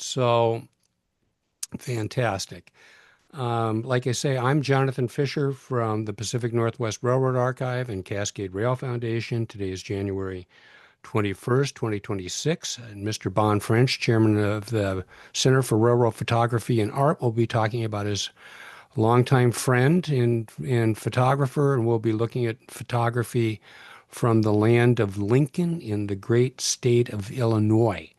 So fantastic. Like I say, I'm Jonathan Fisher from the Pacific Northwest Railroad Archive and Cascade Rail Foundation. Today is January 21st, 2026. And Mr. Bon French, chairman of the Center for Railroad Photography and Art, will be talking about his longtime friend and photographer, and we'll be looking at photography from the land of Lincoln in the great state of Illinois.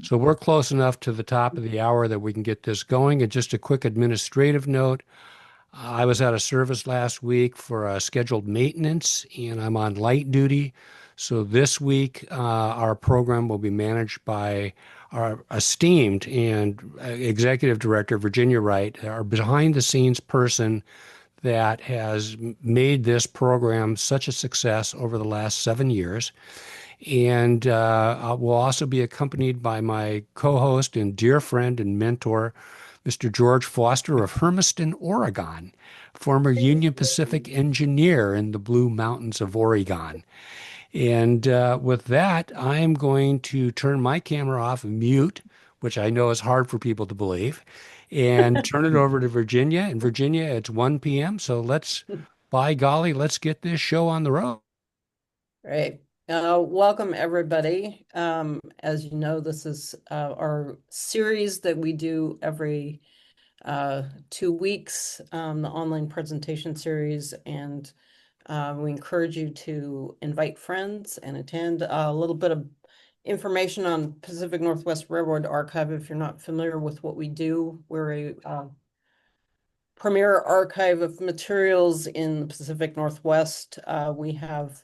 So we're close enough to the top of the hour that we can get this going. And just a quick administrative note. I was out of service last week for a scheduled maintenance, and I'm on light duty. So this week, our program will be managed by our esteemed and executive director, Virginia Wright, our behind the scenes person that has made this program such a success over the last 7 years. And we'll also be accompanied by my co-host and dear friend and mentor, Mr. George Foster of Hermiston, Oregon, former Union Pacific engineer in the Blue Mountains of Oregon. And with that, I'm going to turn my camera off and mute, which I know is hard for people to believe, and turn it over to Virginia. And Virginia, it's 1 p.m. So by golly, let's get this show on the road. Great. Welcome, everybody. As you know, this is our series that we do every 2 weeks, the online presentation series, and we encourage you to invite friends and attend. A little bit of information on Pacific Northwest Railroad Archive. If you're not familiar with what we do, we're a premier archive of materials in the Pacific Northwest. We have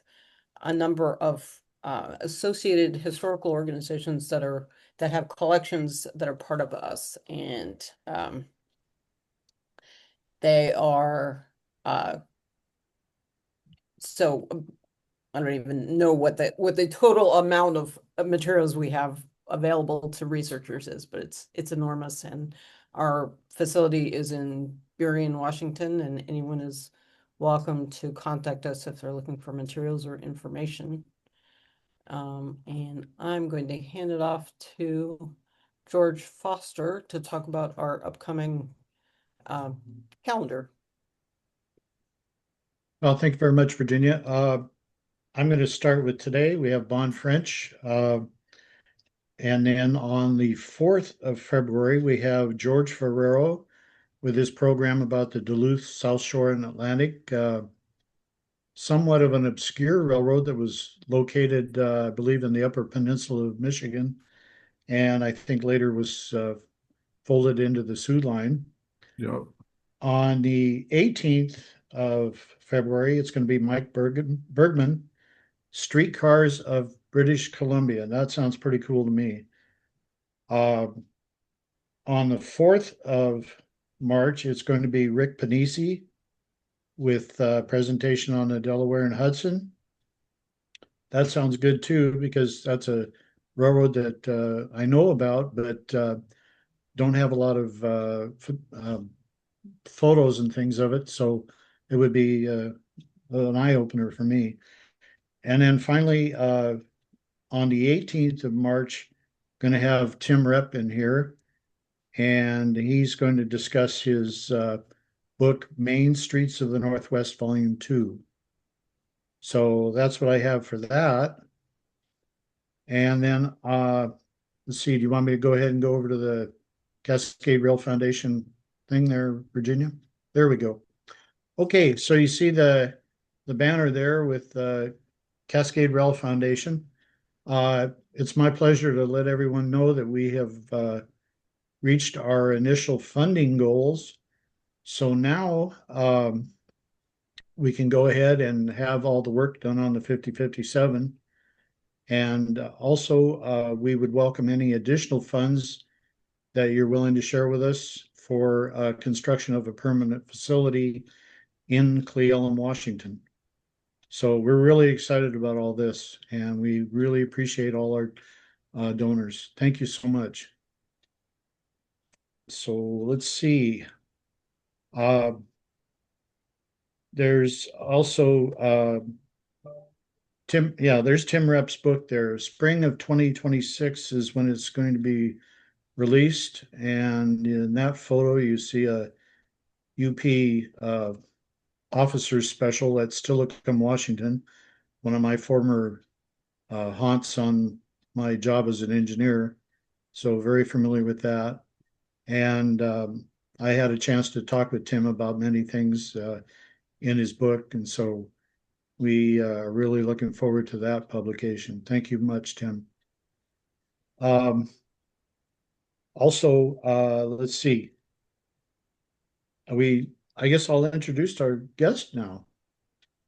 a number of associated historical organizations that have collections that are part of us, and they are so I don't even know what the total amount of materials we have available to researchers is, but it's enormous. And our facility is in Burien, Washington, and anyone is welcome to contact us if they're looking for materials or information. And I'm going to hand it off to George Foster to talk about our upcoming calendar. Well, thank you very much, Virginia. I'm going to start with today. We have Bon French. And then on the 4th of February, we have George Ferrero with his program about the Duluth, South Shore, and Atlantic. Somewhat of an obscure railroad that was located, I believe, in the Upper Peninsula of Michigan, and I think later was folded into the Soo Line. Yep. On the 18th of February, it's going to be Mike Bergman, Streetcars of British Columbia. That sounds pretty cool to me. On the 4th of March, it's going to be Rick Panisi with a presentation on the Delaware and Hudson. That sounds good too, because that's a railroad that I know about, but don't have a lot of photos and things of it. So it would be an eye opener for me. And then finally, on the 18th of March, going to have Tim Repp in here, and he's going to discuss his book, Main Streets of the Northwest, Volume 2. So that's what I have for that. And then, let's see, do you want me to go ahead and go over to the Cascade Rail Foundation thing there, Virginia? There we go. Okay, so you see the banner there with Cascade Rail Foundation. It's my pleasure to let everyone know that we have reached our initial funding goals. So now we can go ahead and have all the work done on the 5057. And also, we would welcome any additional funds that you're willing to share with us for construction of a permanent facility in Cle Elum, Washington. So we're really excited about all this, and we really appreciate all our donors. Thank you so much. So let's see. There's also there's Tim Repp's book there. Spring of 2026 is when it's going to be released. And in that photo, you see a UP officer's special at Steilacoom, Washington, one of my former haunts on my job as an engineer. So very familiar with that. And I had a chance to talk with Tim about many things in his book. And so we are really looking forward to that publication. Thank you much, Tim. Also, let's see. I guess I'll introduce our guest now.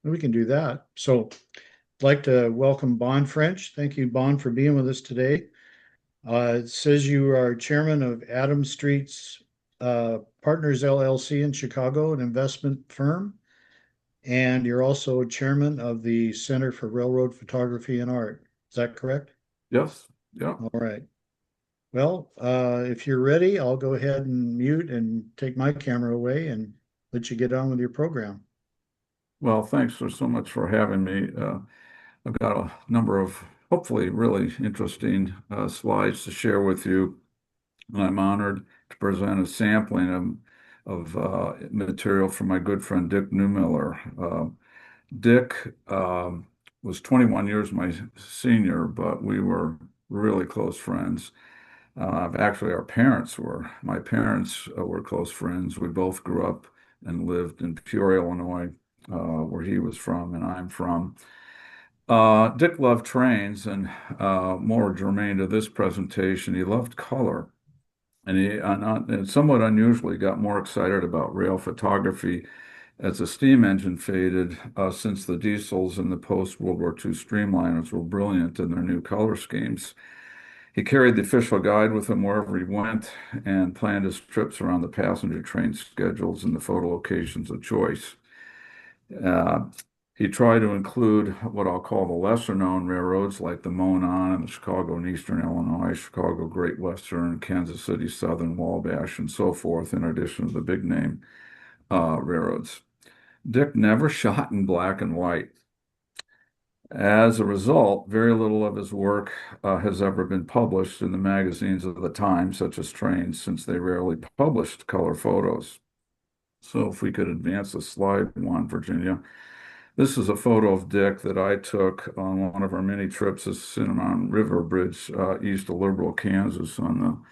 We can do that. So I'd like to welcome Bon French. Thank you, Bon, for being with us today. It says you are chairman of Adams Street's Partners LLC in Chicago, an investment firm, and you're also chairman of the Center for Railroad Photography and Art. Is that correct? Yes. Yeah. All right. Well, if you're ready, I'll go ahead and mute and take my camera away and let you get on with your program. Well, thanks so much for having me. I've got a number of hopefully really interesting slides to share with you, and I'm honored to present a sampling of material from my good friend Dick Neumiller. Dick was 21 years my senior, but we were really close friends. Actually, my parents were close friends. We both grew up and lived in Peoria, Illinois, where he was from and I'm from. Dick loved trains, and more germane to this presentation, he loved color. And and somewhat unusually, got more excited about rail photography as the steam engine faded, since the diesels and the post-World War II Streamliners were brilliant in their new color schemes. He carried the official guide with him wherever he went and planned his trips around the passenger train schedules and the photo locations of choice. Uh, he tried to include what I'll call the lesser-known railroads like the Monon and the Chicago and Eastern Illinois, Chicago Great Western, Kansas City Southern, Wabash, and so forth, in addition to the big-name railroads. Dick never shot in black and white. As a result, very little of his work has ever been published in the magazines of the time, such as Trains, since they rarely published color photos. So if we could advance the slide one, Virginia. This is a photo of Dick that I took on one of our many trips to Cinnamon River Bridge, east of Liberal, Kansas, on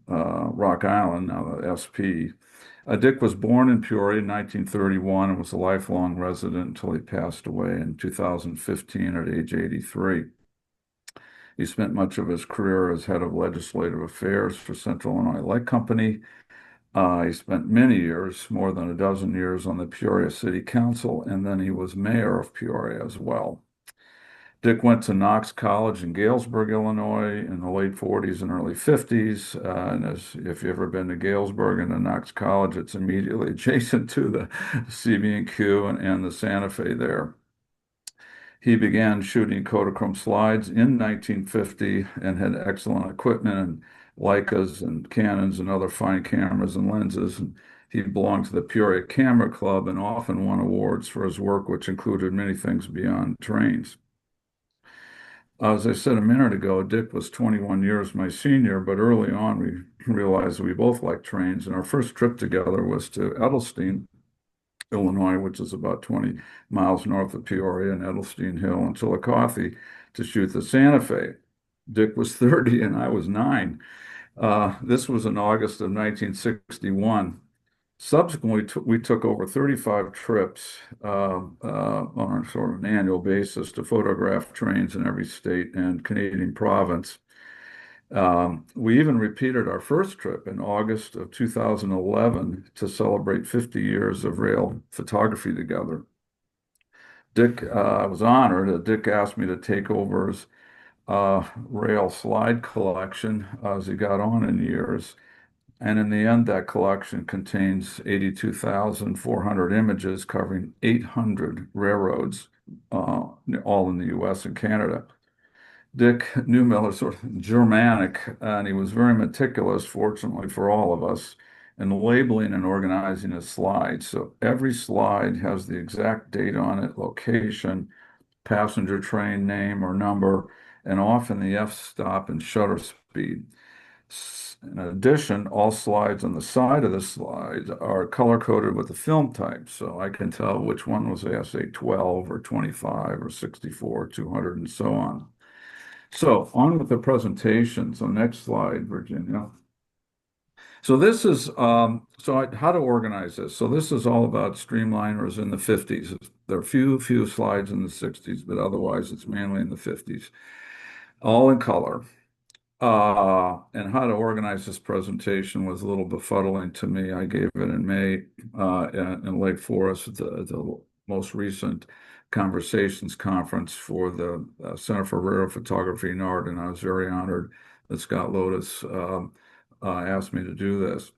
the Rock Island, now the SP. Dick was born in Peoria in 1931 and was a lifelong resident until he passed away in 2015 at age 83. He spent much of his career as head of legislative affairs for Central Illinois Light Company. He spent many years, more than a dozen years, on the Peoria City Council, and then he was mayor of Peoria as well. Dick went to Knox College in Galesburg, Illinois in the late 40s and early 50s. If you've ever been to Galesburg and to Knox College, it's immediately adjacent to the CB&Q and the Santa Fe there. He began shooting Kodachrome slides in 1950 and had excellent equipment and Leicas and Canons and other fine cameras and lenses. And he belonged to the Peoria Camera Club and often won awards for his work, which included many things beyond trains. As I said a minute ago, Dick was 21 years my senior, but early on we realized we both liked trains, and our first trip together was to Edelstein, Illinois, which is about 20 miles north of Peoria, and Edelstein Hill and Chillicothe, to shoot the Santa Fe. Dick was 30 and I was 9. This was in August of 1961. Subsequently, we took over 35 trips on a sort of an annual basis to photograph trains in every state and Canadian province. We even repeated our first trip in August of 2011 to celebrate 50 years of rail photography together. I was honored. Dick asked me to take over his rail slide collection as he got on in years. And in the end, that collection contains 82,400 images covering 800 railroads, all in the US and Canada. Dick Neumiller is sort of Germanic, and he was very meticulous, fortunately for all of us, in labeling and organizing his slides. So every slide has the exact date on it, location, passenger train name or number, and often the f-stop and shutter speed. In addition, all slides on the side of the slide are color-coded with the film type, so I can tell which one was assay 12 or 25 or 64, 200, and so on. So on with the presentation. So next slide, Virginia. So this is how to organize this. So this is all about Streamliners in the 50s. There are few slides in the 60s, but otherwise it's mainly in the 50s, all in color. And how to organize this presentation was a little befuddling to me. I gave it in May in Lake Forest, the most recent conversations conference for the Center for Rural Photography and Art, and I was very honored that Scott Lotus asked me to do this.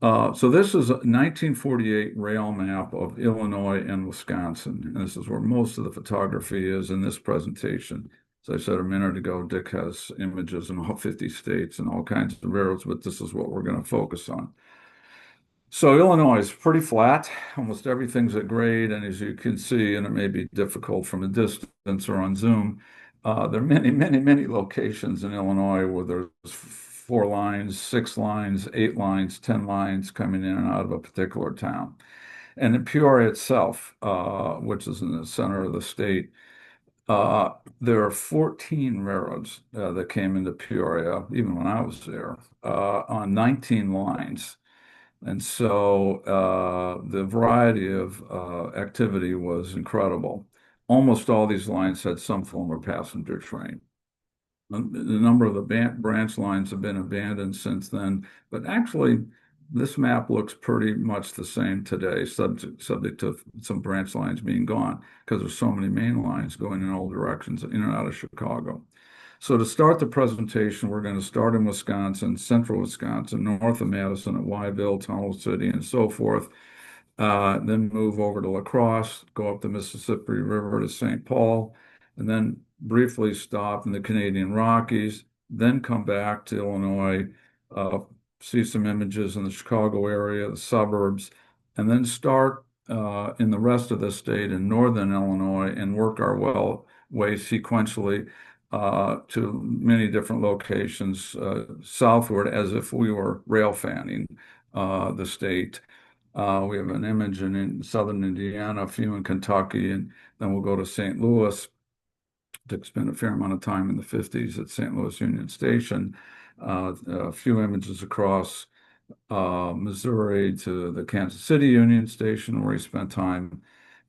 So this is a 1948 rail map of Illinois and Wisconsin. And this is where most of the photography is in this presentation. As I said a minute ago, Dick has images in all 50 states and all kinds of railroads, but this is what we're going to focus on. So Illinois is pretty flat. Almost everything's at grade. And as you can see, and it may be difficult from a distance or on Zoom, there are many locations in Illinois where there's 4 lines, 6 lines, 8 lines, 10 lines coming in and out of a particular town. And in Peoria itself, which is in the center of the state, there are 14 railroads that came into Peoria, even when I was there, on 19 lines. And so the variety of activity was incredible. Almost all these lines had some form of passenger train. The number of the branch lines have been abandoned since then, but actually this map looks pretty much the same today, subject to some branch lines being gone, because there's so many main lines going in all directions in and out of Chicago. So to start the presentation, we're going to start in Wisconsin, central Wisconsin, north of Madison at Wyville, Tunnel City, and so forth. Then move over to La Crosse, go up the Mississippi River to St. Paul, and then briefly stop in the Canadian Rockies, then come back to Illinois, see some images in the Chicago area, the suburbs, and then start in the rest of the state in northern Illinois and work our way sequentially to many different locations southward as if we were rail fanning the state. We have an image in southern Indiana, a few in Kentucky, and then we'll go to St. Louis. Dick spent a fair amount of time in the 50s at St. Louis Union Station. A few images across Missouri to the Kansas City Union Station, where he spent time,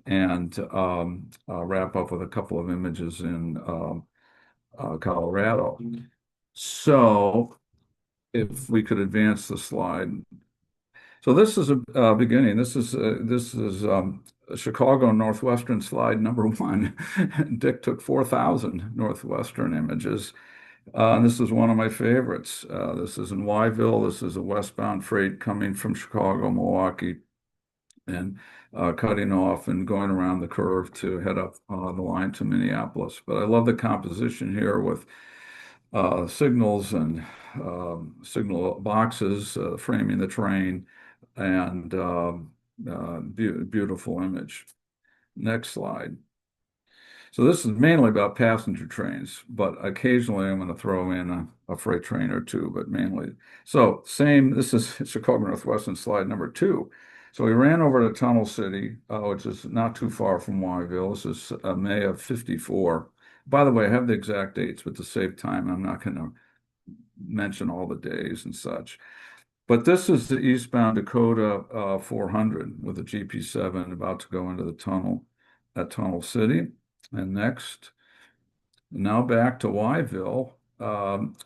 and wrap up with a couple of images in Colorado. So if we could advance the slide. So this is a beginning. This is Chicago Northwestern slide number 1. Dick took 4,000 Northwestern images. And this is one of my favorites. This is in Wyville. This is a westbound freight coming from Chicago, Milwaukee, and cutting off and going around the curve to head up the line to Minneapolis. But I love the composition here with signals and signal boxes framing the train, and beautiful image. Next slide. So this is mainly about passenger trains, but occasionally I'm going to throw in a freight train or two, but mainly. So this is Chicago Northwestern slide number 2. So we ran over to Tunnel City, which is not too far from Wyville. This is May of '54. By the way, I have the exact dates, but to save time, I'm not going to mention all the days and such. But this is the eastbound Dakota 400 with a GP7 about to go into the tunnel at Tunnel City. And next, now back to Wyville.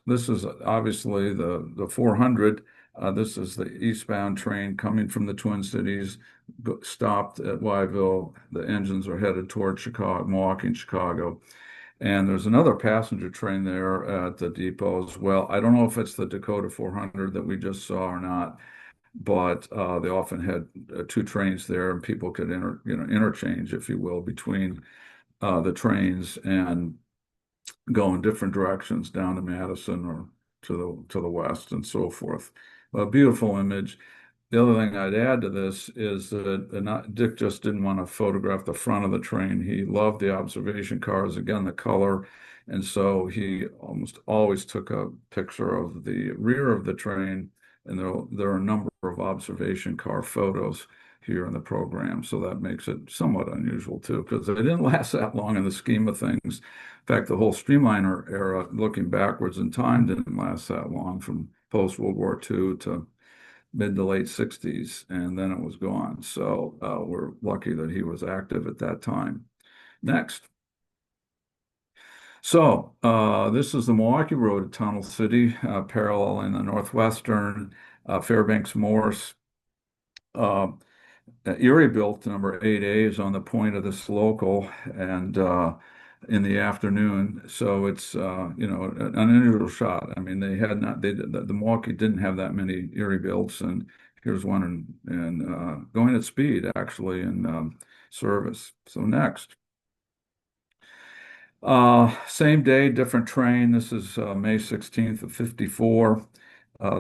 This is obviously the 400. This is the eastbound train coming from the Twin Cities, stopped at Wyville. The engines are headed toward Chicago, Milwaukee and Chicago. And there's another passenger train there at the depot as well. I don't know if it's the Dakota 400 that we just saw or not, but they often had 2 trains there, and people could interchange, if you will, between the trains and go in different directions down to Madison or to the west and so forth. A beautiful image. The other thing I'd add to this is that Dick just didn't want to photograph the front of the train. He loved the observation cars, again, the color And so he almost always took a picture of the rear of the train, and there are a number of observation car photos here in the program. So that makes it somewhat unusual too, because they didn't last that long in the scheme of things. In fact, the whole Streamliner era, looking backwards in time, didn't last that long, from post-World War II to mid to late 60s, and then it was gone. So we're lucky that he was active at that time. Next. So this is the Milwaukee Road at Tunnel City, paralleling the Northwestern, Fairbanks Morse. Erie built number 8A is on the point of this local, and in the afternoon. So it's an unusual shot. I mean, they had not they the Milwaukee didn't have that many Erie builds, and here's one in going at speed actually in service. So next. Same day, different train. This is May 16th of 54.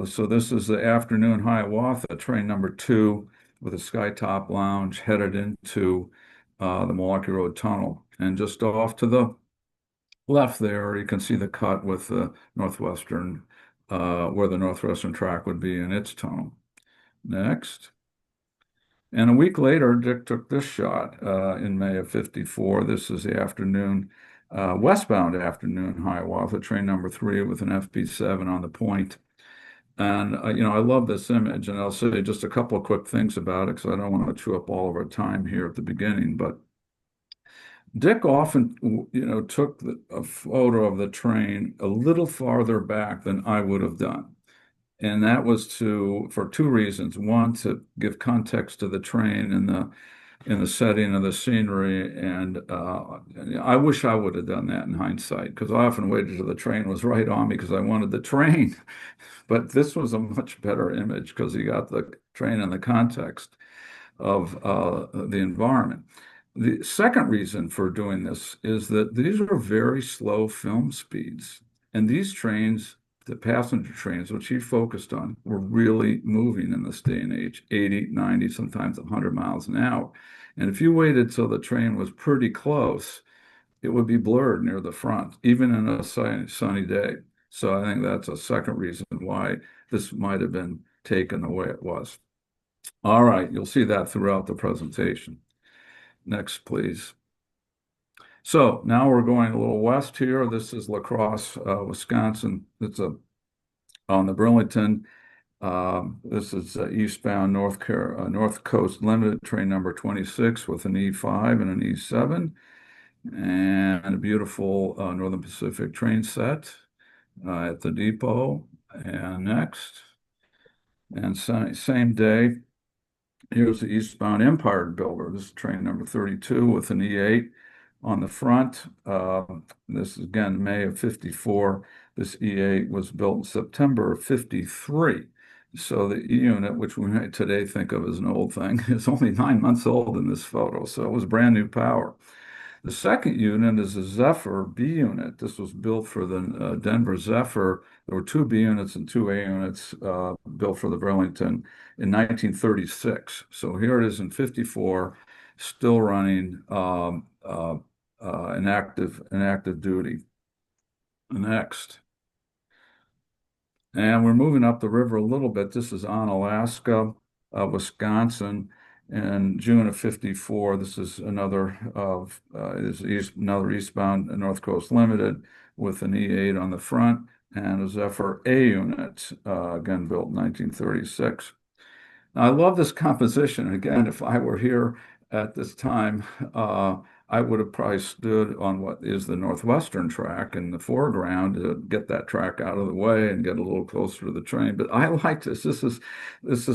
So this is the afternoon Hiawatha, train number 2 with a skytop lounge headed into the Milwaukee Road Tunnel. And just off to the left there, you can see the cut with the Northwestern, where the Northwestern track would be in its tunnel. Next. And a week later, Dick took this shot in May of 54. This is the afternoon, westbound afternoon Hiawatha, train number 3 with an FP7 on the point. And, I love this image, and I'll say just a couple of quick things about it because I don't want to chew up all of our time here at the beginning. But Dick often, took a photo of the train a little farther back than I would have done. And that was for 2 reasons. One, to give context to the train and in the setting of the scenery. And I wish I would have done that in hindsight, because I often waited till the train was right on me because I wanted the train. But this was a much better image because you got the train in the context of the environment. The second reason for doing this is that these are very slow film speeds. And these trains, the passenger trains, which he focused on, were really moving in this day and age, 80, 90, sometimes 100 miles an hour. And if you waited till the train was pretty close, it would be blurred near the front, even in a sunny day. So I think that's a second reason why this might have been taken the way it was. All right, you'll see that throughout the presentation. Next, please. So now we're going a little west here. This is La Crosse, Wisconsin. It's on the Burlington. This is eastbound North Coast Limited, train number 26 with an E5 and an E7, and a beautiful Northern Pacific train set at the depot. And next, and same day, here's the eastbound Empire Builder. This is train number 32 with an E8 on the front. This is again May of 54. This E8 was built in September of 53. So the E unit, which we might today think of as an old thing, is only 9 months old in this photo. So it was brand new power. The second unit is a Zephyr B unit. This was built for the Denver Zephyr. There were 2 B units and 2 A units built for the Burlington in 1936. So here it is in 54, still running in active duty. Next. And we're moving up the river a little bit. This is Onalaska, Wisconsin. In June of 54, this is another eastbound North Coast Limited with an E8 on the front and a Zephyr A unit, again built in 1936. Now, I love this composition. Again, if I were here at this time, I would have probably stood on what is the Northwestern track in the foreground to get that track out of the way and get a little closer to the train. But I like this. This is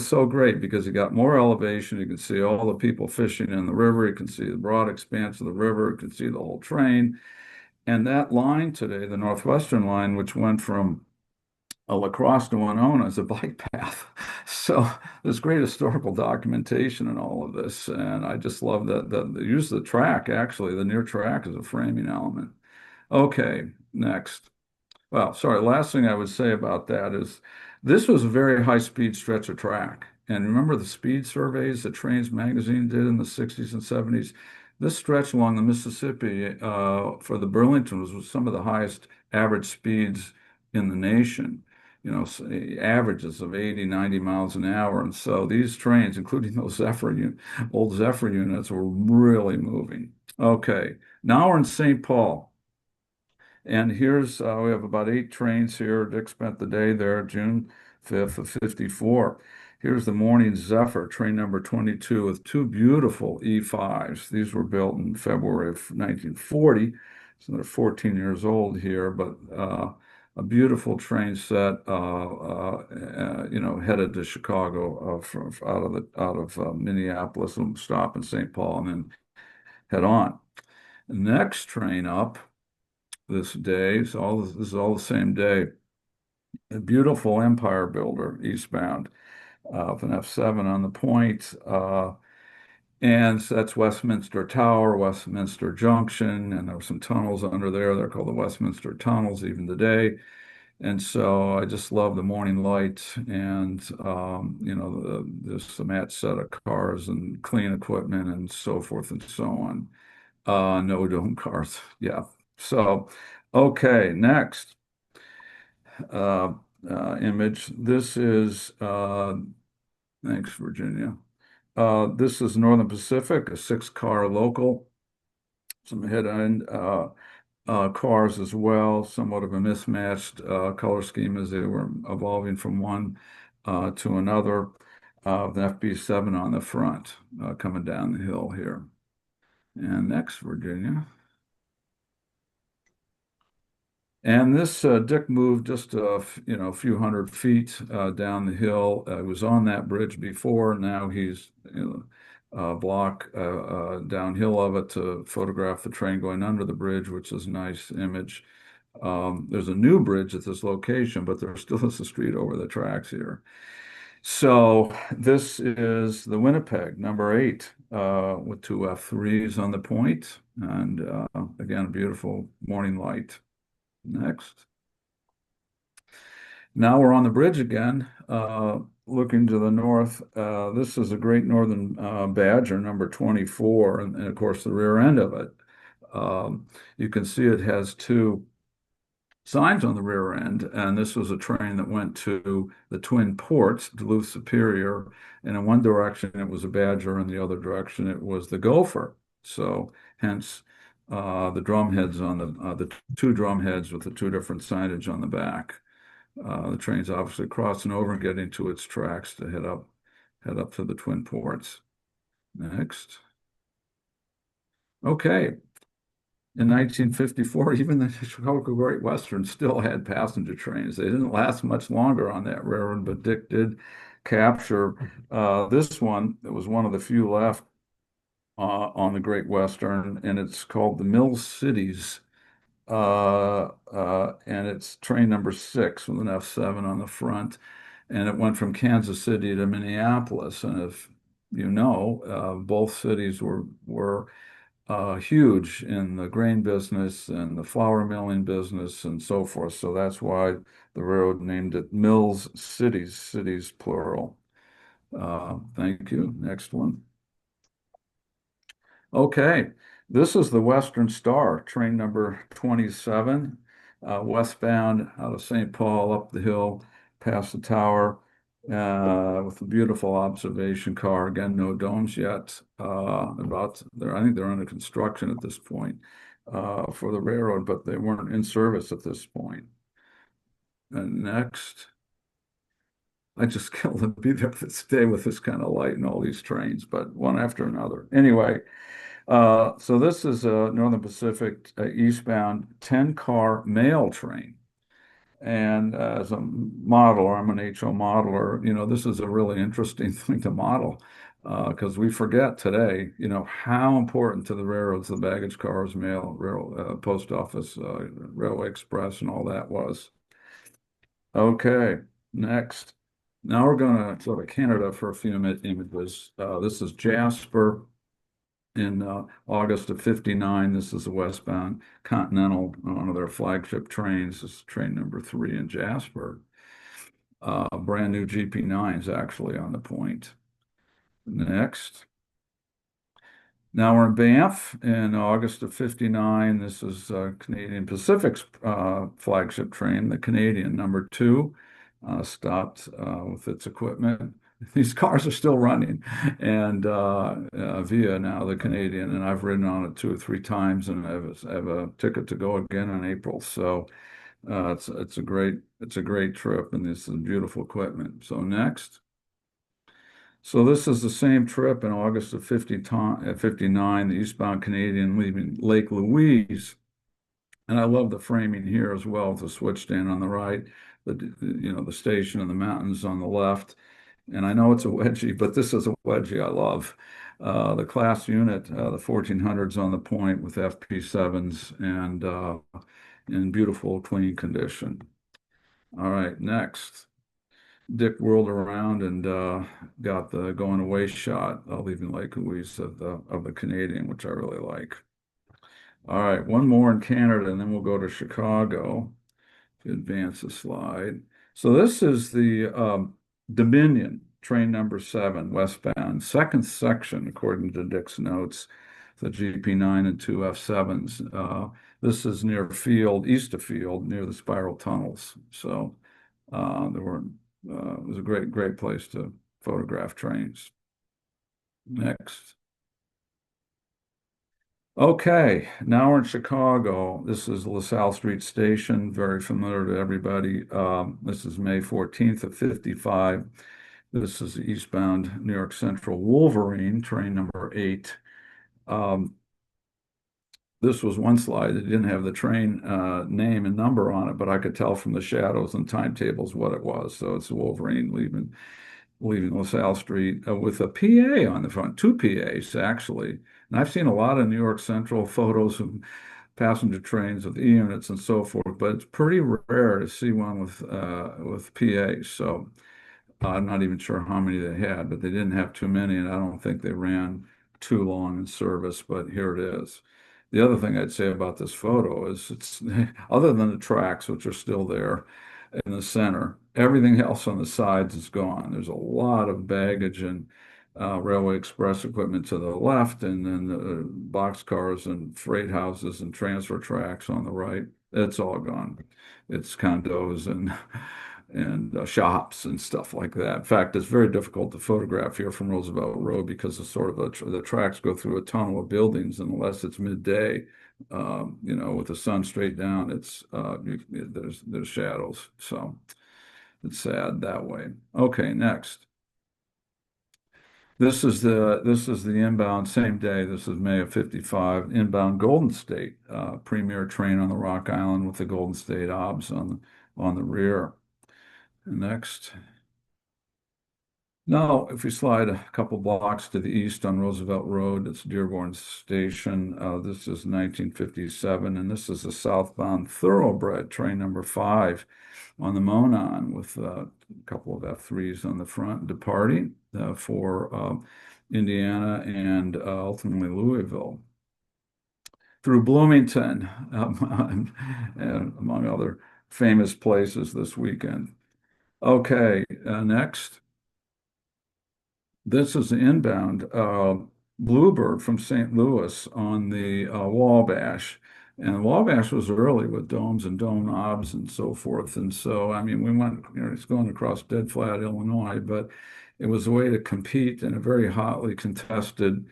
so great because you got more elevation. You can see all the people fishing in the river. You can see the broad expanse of the river. You can see the whole train. And that line today, the Northwestern line, which went from La Crosse to Winona, is a bike path. So there's great historical documentation in all of this. And I just love that the use of the track, actually, the near track is a framing element. Okay, next. Well, sorry, last thing I would say about that is this was a very high-speed stretch of track. And remember the speed surveys that Trains Magazine did in the 60s and 70s? This stretch along the Mississippi for the Burlington was some of the highest average speeds in the nation, averages of 80, 90 miles an hour. And so these trains, including those old Zephyr units, were really moving. Okay, now we're in St. Paul. And here's, we have about 8 trains here. Dick spent the day there, June 5th of 54. Here's the morning Zephyr, train number 22, with 2 beautiful E5s. These were built in February of 1940, so they're 14 years old here, but a beautiful train set, headed to Chicago out of Minneapolis, and stop in St. Paul, and then head on. The next train up this day, so this is all the same day. A beautiful Empire Builder eastbound with an F7 on the point. And so that's Westminster Tower, Westminster Junction, and there were some tunnels under there. They're called the Westminster Tunnels even today. And so I just love the morning lights and, there's some mat set of cars and clean equipment and so forth and so on. No dome cars. Yeah. So, okay, next image. This is, thanks, Virginia. This is Northern Pacific, a 6-car local, some head-end cars as well, somewhat of a mismatched color scheme as they were evolving from one to another. The FB7 on the front coming down the hill here. And next, Virginia. And this Dick moved just a few hundred feet down the hill. He was on that bridge before. Now he's a block downhill of it to photograph the train going under the bridge, which is a nice image. There's a new bridge at this location, but there still is a street over the tracks here. So this is the Winnipeg, number 8, with 2 F3s on the point, and again, a beautiful morning light. Next. Now we're on the bridge again, looking to the north. This is a Great Northern Badger, number 24, and of course the rear end of it. You can see it has 2 signs on the rear end, and this was a train that went to the Twin Ports, Duluth Superior, and in one direction it was a Badger, and the other direction it was the Gopher. So hence the drum heads on the 2 drum heads with the 2 different signage on the back. The train's obviously crossing over and getting to its tracks to head up to the Twin Ports. Next. Okay. In 1954, even the Chicago Great Western still had passenger trains. They didn't last much longer on that railroad, but Dick did capture this one. It was one of the few left on the Great Western, and it's called the Mill Cities, and it's train number 6 with an F7 on the front, and it went from Kansas City to Minneapolis. And if you know, both cities were huge in the grain business and the flour milling business and so forth. So that's why the railroad named it Mills Cities, cities plural. Thank you. Next one. Okay, this is the Western Star, train number 27, westbound out of St. Paul, up the hill, past the tower, with a beautiful observation car. Again, no domes yet. I think they're under construction at this point for the railroad, but they weren't in service at this point. And next. I just killed to be there this day with this kind of light and all these trains, but one after another. Anyway, so this is a Northern Pacific eastbound 10-car mail train. And as a modeler, I'm an HO modeler, this is a really interesting thing to model because we forget today, how important to the railroads, the baggage cars, mail, post office, railway express, and all that was. Okay, next. Now we're going to go to Canada for a few images. This is Jasper in August of 59. This is the westbound Continental, one of their flagship trains. This is train number 3 in Jasper. Brand new GP9s actually on the point. Next. Now we're in Banff in August of '59. This is Canadian Pacific's flagship train, the Canadian number 2, stopped with its equipment. These cars are still running, and via now the Canadian, and I've ridden on it 2 or 3 times, and I have a ticket to go again in April. So it's a great trip, and this is beautiful equipment. So next. So this is the same trip in August of '59, the eastbound Canadian leaving Lake Louise. And I love the framing here as well, with the switch stand on the right, the station and the mountains on the left. And I know it's a wedgie, but this is a wedgie I love. The class unit, the 1400s on the point with FP7s and in beautiful, clean condition. All right, next. Dick whirled around and got the going away shot, leaving Lake Louise of the Canadian, which I really like. All right, one more in Canada, and then we'll go to Chicago. To advance the slide. So this is the Dominion train number 7, westbound, second section, according to Dick's notes, the GP9 and 2 F7s. This is near Field, east of Field, near the spiral tunnels. So it was a great place to photograph trains. Next. Okay, now we're in Chicago. This is LaSalle Street Station, very familiar to everybody. This is May 14th of '55. This is the eastbound New York Central Wolverine, train number 8. This was one slide that didn't have the train name and number on it, but I could tell from the shadows and timetables what it was. So it's Wolverine leaving LaSalle Street with a PA on the front, 2 PAs actually. And I've seen a lot of New York Central photos of passenger trains with E-units and so forth, but it's pretty rare to see one with PAs. So I'm not even sure how many they had, but they didn't have too many, and I don't think they ran too long in service, but here it is. The other thing I'd say about this photo is it's other than the tracks, which are still there in the center, everything else on the sides is gone. There's a lot of baggage and Railway Express equipment to the left, and then the boxcars and freight houses and transfer tracks on the right. It's all gone. It's condos and shops and stuff like that. In fact, it's very difficult to photograph here from Roosevelt Road because it's sort of the tracks go through a tunnel of buildings, and unless it's midday, with the sun straight down, there's shadows. So it's sad that way. Okay, next. This is the inbound same day. This is May of '55. Inbound Golden State premier train on the Rock Island with the Golden State obs on the rear. Next. Now, if we slide a couple blocks to the east on Roosevelt Road, it's Dearborn Station. This is 1957, and this is a southbound thoroughbred train number 5 on the Monon with a couple of F3s on the front departing for Indiana and ultimately Louisville. Through Bloomington, and among other famous places this weekend. Okay, next. This is the inbound Bluebird from St. Louis on the Wabash. And Wabash was early with domes and dome knobs and so forth. And so, I mean, we went, it's going across Dead Flat, Illinois, but it was a way to compete in a very hotly contested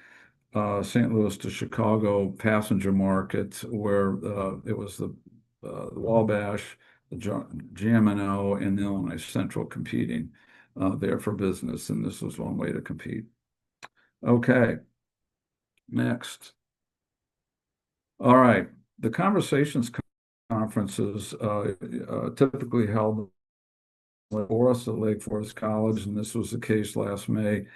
St. Louis to Chicago passenger market where it was the Wabash, the GM&O, and the Illinois Central competing there for business, and this was one way to compete. Okay, next. All right, the Conversations conferences typically held for us at Lake Forest College, and this was the case last May.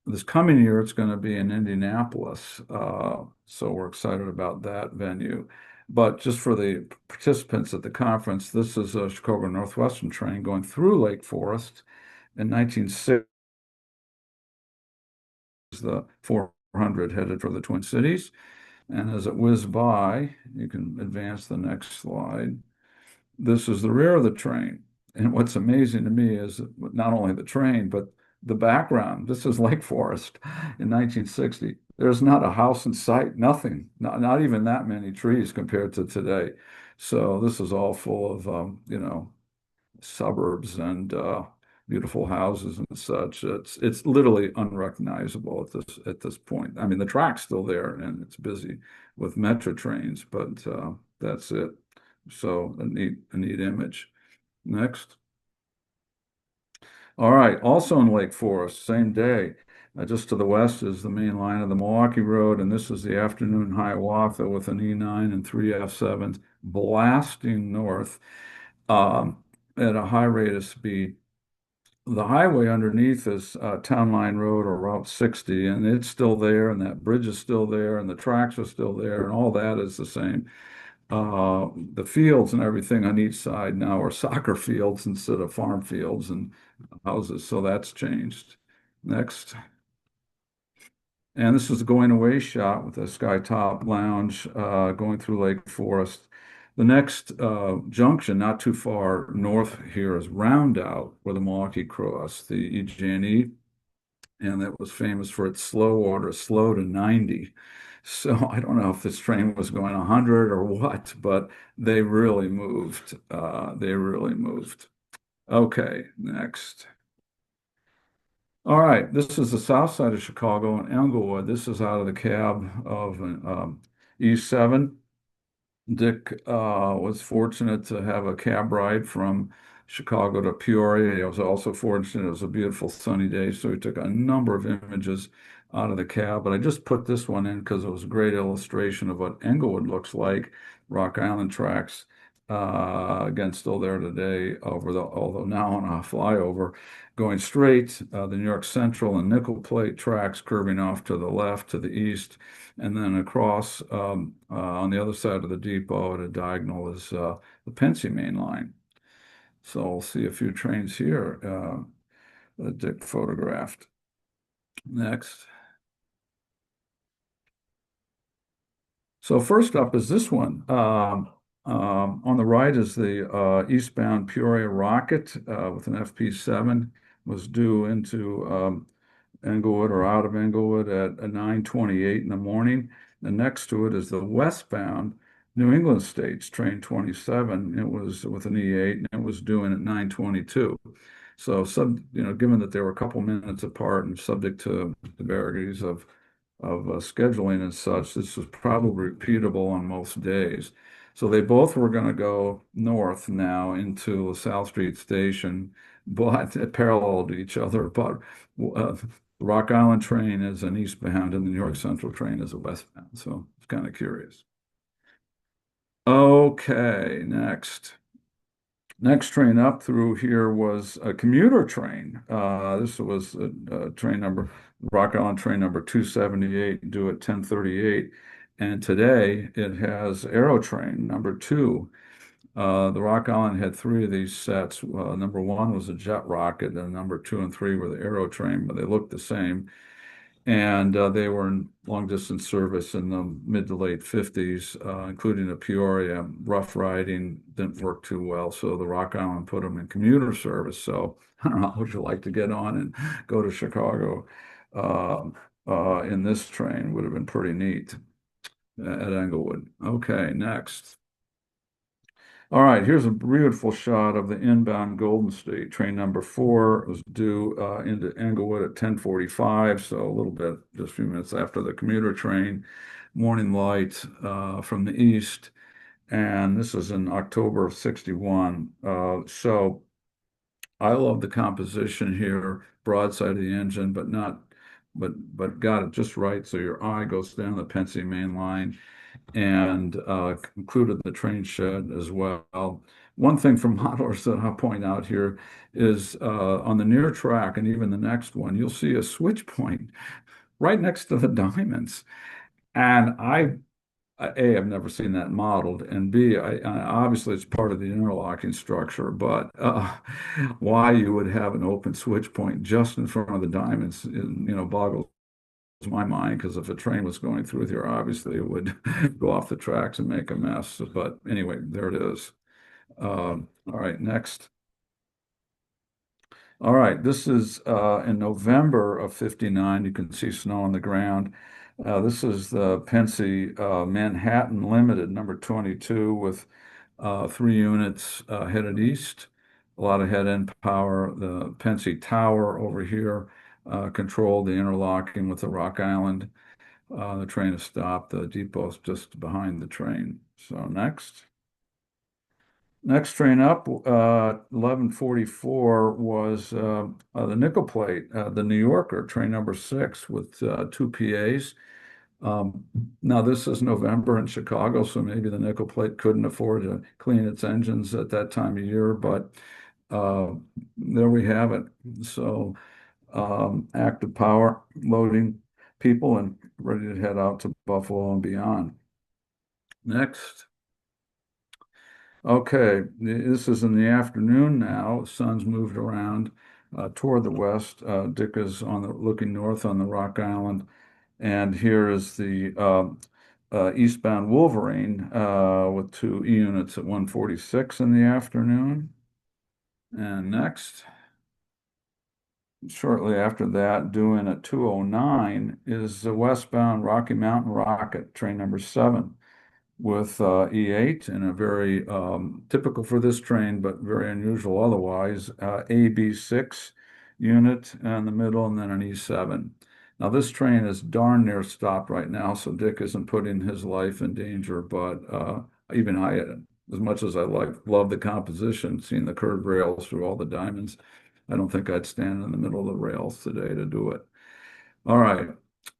This coming year, it's going to be in Indianapolis, so we're excited about that venue. But just for the participants at the conference, this is a Chicago Northwestern train going through Lake Forest in 1960. The 400 headed for the Twin Cities. And as it whizzed by, you can advance the next slide. This is the rear of the train. And what's amazing to me is not only the train, but the background. This is Lake Forest in 1960. there's not a house in sight, nothing, not even that many trees compared to today. So this is all full of, suburbs and beautiful houses and such. It's literally unrecognizable at this point. I mean, the track's still there and it's busy with metro trains, but that's it. So a neat image. Next. All right, also in Lake Forest, same day. Just to the west is the main line of the Milwaukee Road, and this is the afternoon Hiawatha with an E9 and three F7s blasting north at a high rate of speed. The highway underneath is Town Line Road or Route 60, and it's still there, and that bridge is still there, and the tracks are still there, and all that is the same. The fields and everything on each side now are soccer fields instead of farm fields and houses, so that's changed. Next. And this is a going away shot with a skytop lounge going through Lake Forest. The next junction, not too far north here, is Roundout, where the Milwaukee crossed the EJ&E, and that was famous for its slow order, slow to 90. So I don't know if this train was going 100 or what, but they really moved. They really moved. Okay, next. All right, this is the south side of Chicago in Englewood. This is out of the cab of an E7. Dick was fortunate to have a cab ride from Chicago to Peoria. He was also fortunate it was a beautiful sunny day, so he took a number of images out of the cab. But I just put this one in because it was a great illustration of what Englewood looks like. Rock Island tracks, again, still there today, although now on a flyover, going straight, the New York Central and Nickel Plate tracks curving off to the left, to the east, and then across on the other side of the depot at a diagonal is the Pennsy main line. So we'll see a few trains here that Dick photographed. Next. So first up is this one. On the right is the eastbound Peoria Rocket with an FP7, was due into Englewood or out of Englewood at 9:28 in the morning. And next to it is the westbound New England States train 27. It was with an E8 and it was due in at 9:22. So given that they were a couple minutes apart and subject to the vagaries of scheduling and such, this was probably repeatable on most days. So they both were going to go north now into LaSalle Street Station, but parallel to each other. But the Rock Island train is an eastbound and the New York Central train is a westbound. So it's kind of curious. Okay, next. Next train up through here was a commuter train. This was a train number, Rock Island train number 278, due at 10:38. And today it has Aerotrain number 2. The Rock Island had 3 of these sets. Number 1 was a jet rocket, and number 2 and 3 were the Aerotrain, but they looked the same. And they were in long distance service in the mid to late 50s, including a Peoria. Rough riding didn't work too well, so the Rock Island put them in commuter service. So I don't know, how would you like to get on and go to Chicago in this train? Would have been pretty neat at Englewood. Okay, next. All right, here's a beautiful shot of the inbound Golden State. Train number 4 was due into Englewood at 10:45, so a little bit, just a few minutes after the commuter train. Morning light from the east, and this is in October of 61. So I love the composition here, broadside of the engine, but got it just right, so your eye goes down the Pennsy main line, and included the train shed as well. One thing from modelers that I'll point out here is on the near track and even the next one, you'll see a switch point right next to the diamonds. And I've never seen that modeled, and B, obviously it's part of the interlocking structure, but why you would have an open switch point just in front of the diamonds, boggles my mind, because if a train was going through here, obviously it would go off the tracks and make a mess. But anyway, there it is. All right, next. All right, this is in November of 59. You can see snow on the ground. This is the Pensy Manhattan Limited, number 22, with 3 units headed east. A lot of head-end power. The Pensy Tower over here controlled the interlocking with the Rock Island. The train has stopped. The depot's just behind the train. So next. Next train up, 1144, was the nickel plate, the New Yorker, train number 6 with 2 PAs. Now, this is November in Chicago, so maybe the nickel plate couldn't afford to clean its engines at that time of year, but there we have it. So active power, loading people and ready to head out to Buffalo and beyond. Next. Okay, this is in the afternoon now. The sun's moved around toward the west. Dick is looking north on the Rock Island, and here is the eastbound Wolverine with 2 units at 1:46 in the afternoon. And next, shortly after that, due in at 2:09, is the westbound Rocky Mountain Rocket, train number 7. With E8 and a very typical for this train, but very unusual otherwise, AB6 unit in the middle and then an E7. Now this train is darn near stopped right now, so Dick isn't putting his life in danger, but even I, as much as I love the composition, seeing the curved rails through all the diamonds, I don't think I'd stand in the middle of the rails today to do it. All right,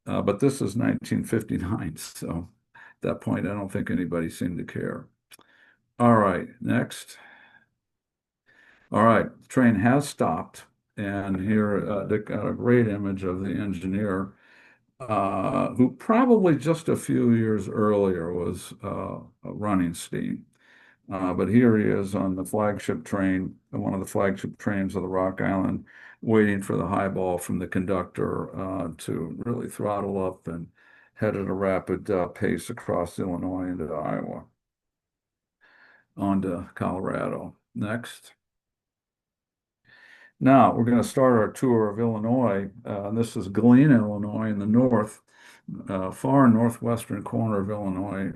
but this is 1959, so at that point, I don't think anybody seemed to care. All right, next. All right, the train has stopped, and here Dick got a great image of the engineer, who probably just a few years earlier was running steam. But here he is on the flagship train, one of the flagship trains of the Rock Island, waiting for the highball from the conductor to really throttle up and head at a rapid pace across Illinois into Iowa, on to Colorado. Next. Now, we're going to start our tour of Illinois. This is Galena, Illinois, in the north, far northwestern corner of Illinois.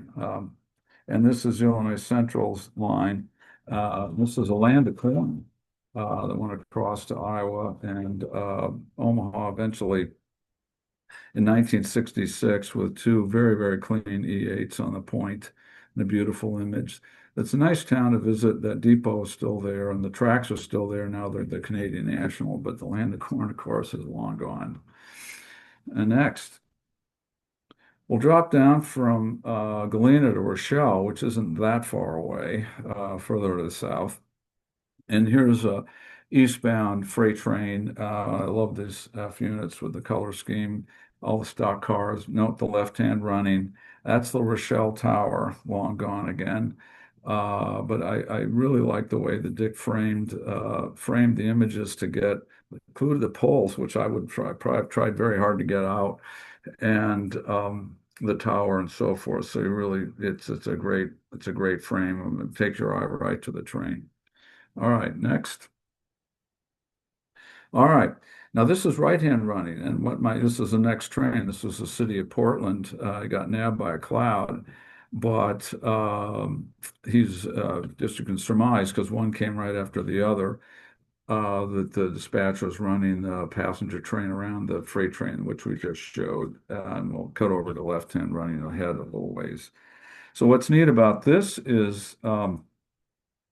And this is Illinois Central's line. This is a land of corn that went across to Iowa and Omaha eventually in 1966 with 2 very, very clean E8s on the point and a beautiful image. It's a nice town to visit. That depot is still there and the tracks are still there. Now they're the Canadian National, but the land of corn, of course, is long gone. And next. We'll drop down from Galena to Rochelle, which isn't that far away, further to the south. And here's a eastbound freight train. I love these F units with the color scheme, all the stock cars. Note the left-hand running. That's the Rochelle Tower, long gone again. But I really like the way that Dick framed the images to get included the poles, which I would probably have tried very hard to get out, and the tower and so forth. So really, it's a great frame. It takes your eye right to the train. All right, next. All right, now this is right-hand running, and this is the next train. This was the city of Portland. It got nabbed by a cloud, but he's just you can surmise because one came right after the other. That the dispatch was running the passenger train around the freight train, which we just showed, and we'll cut over to left-hand running ahead a little ways. So what's neat about this is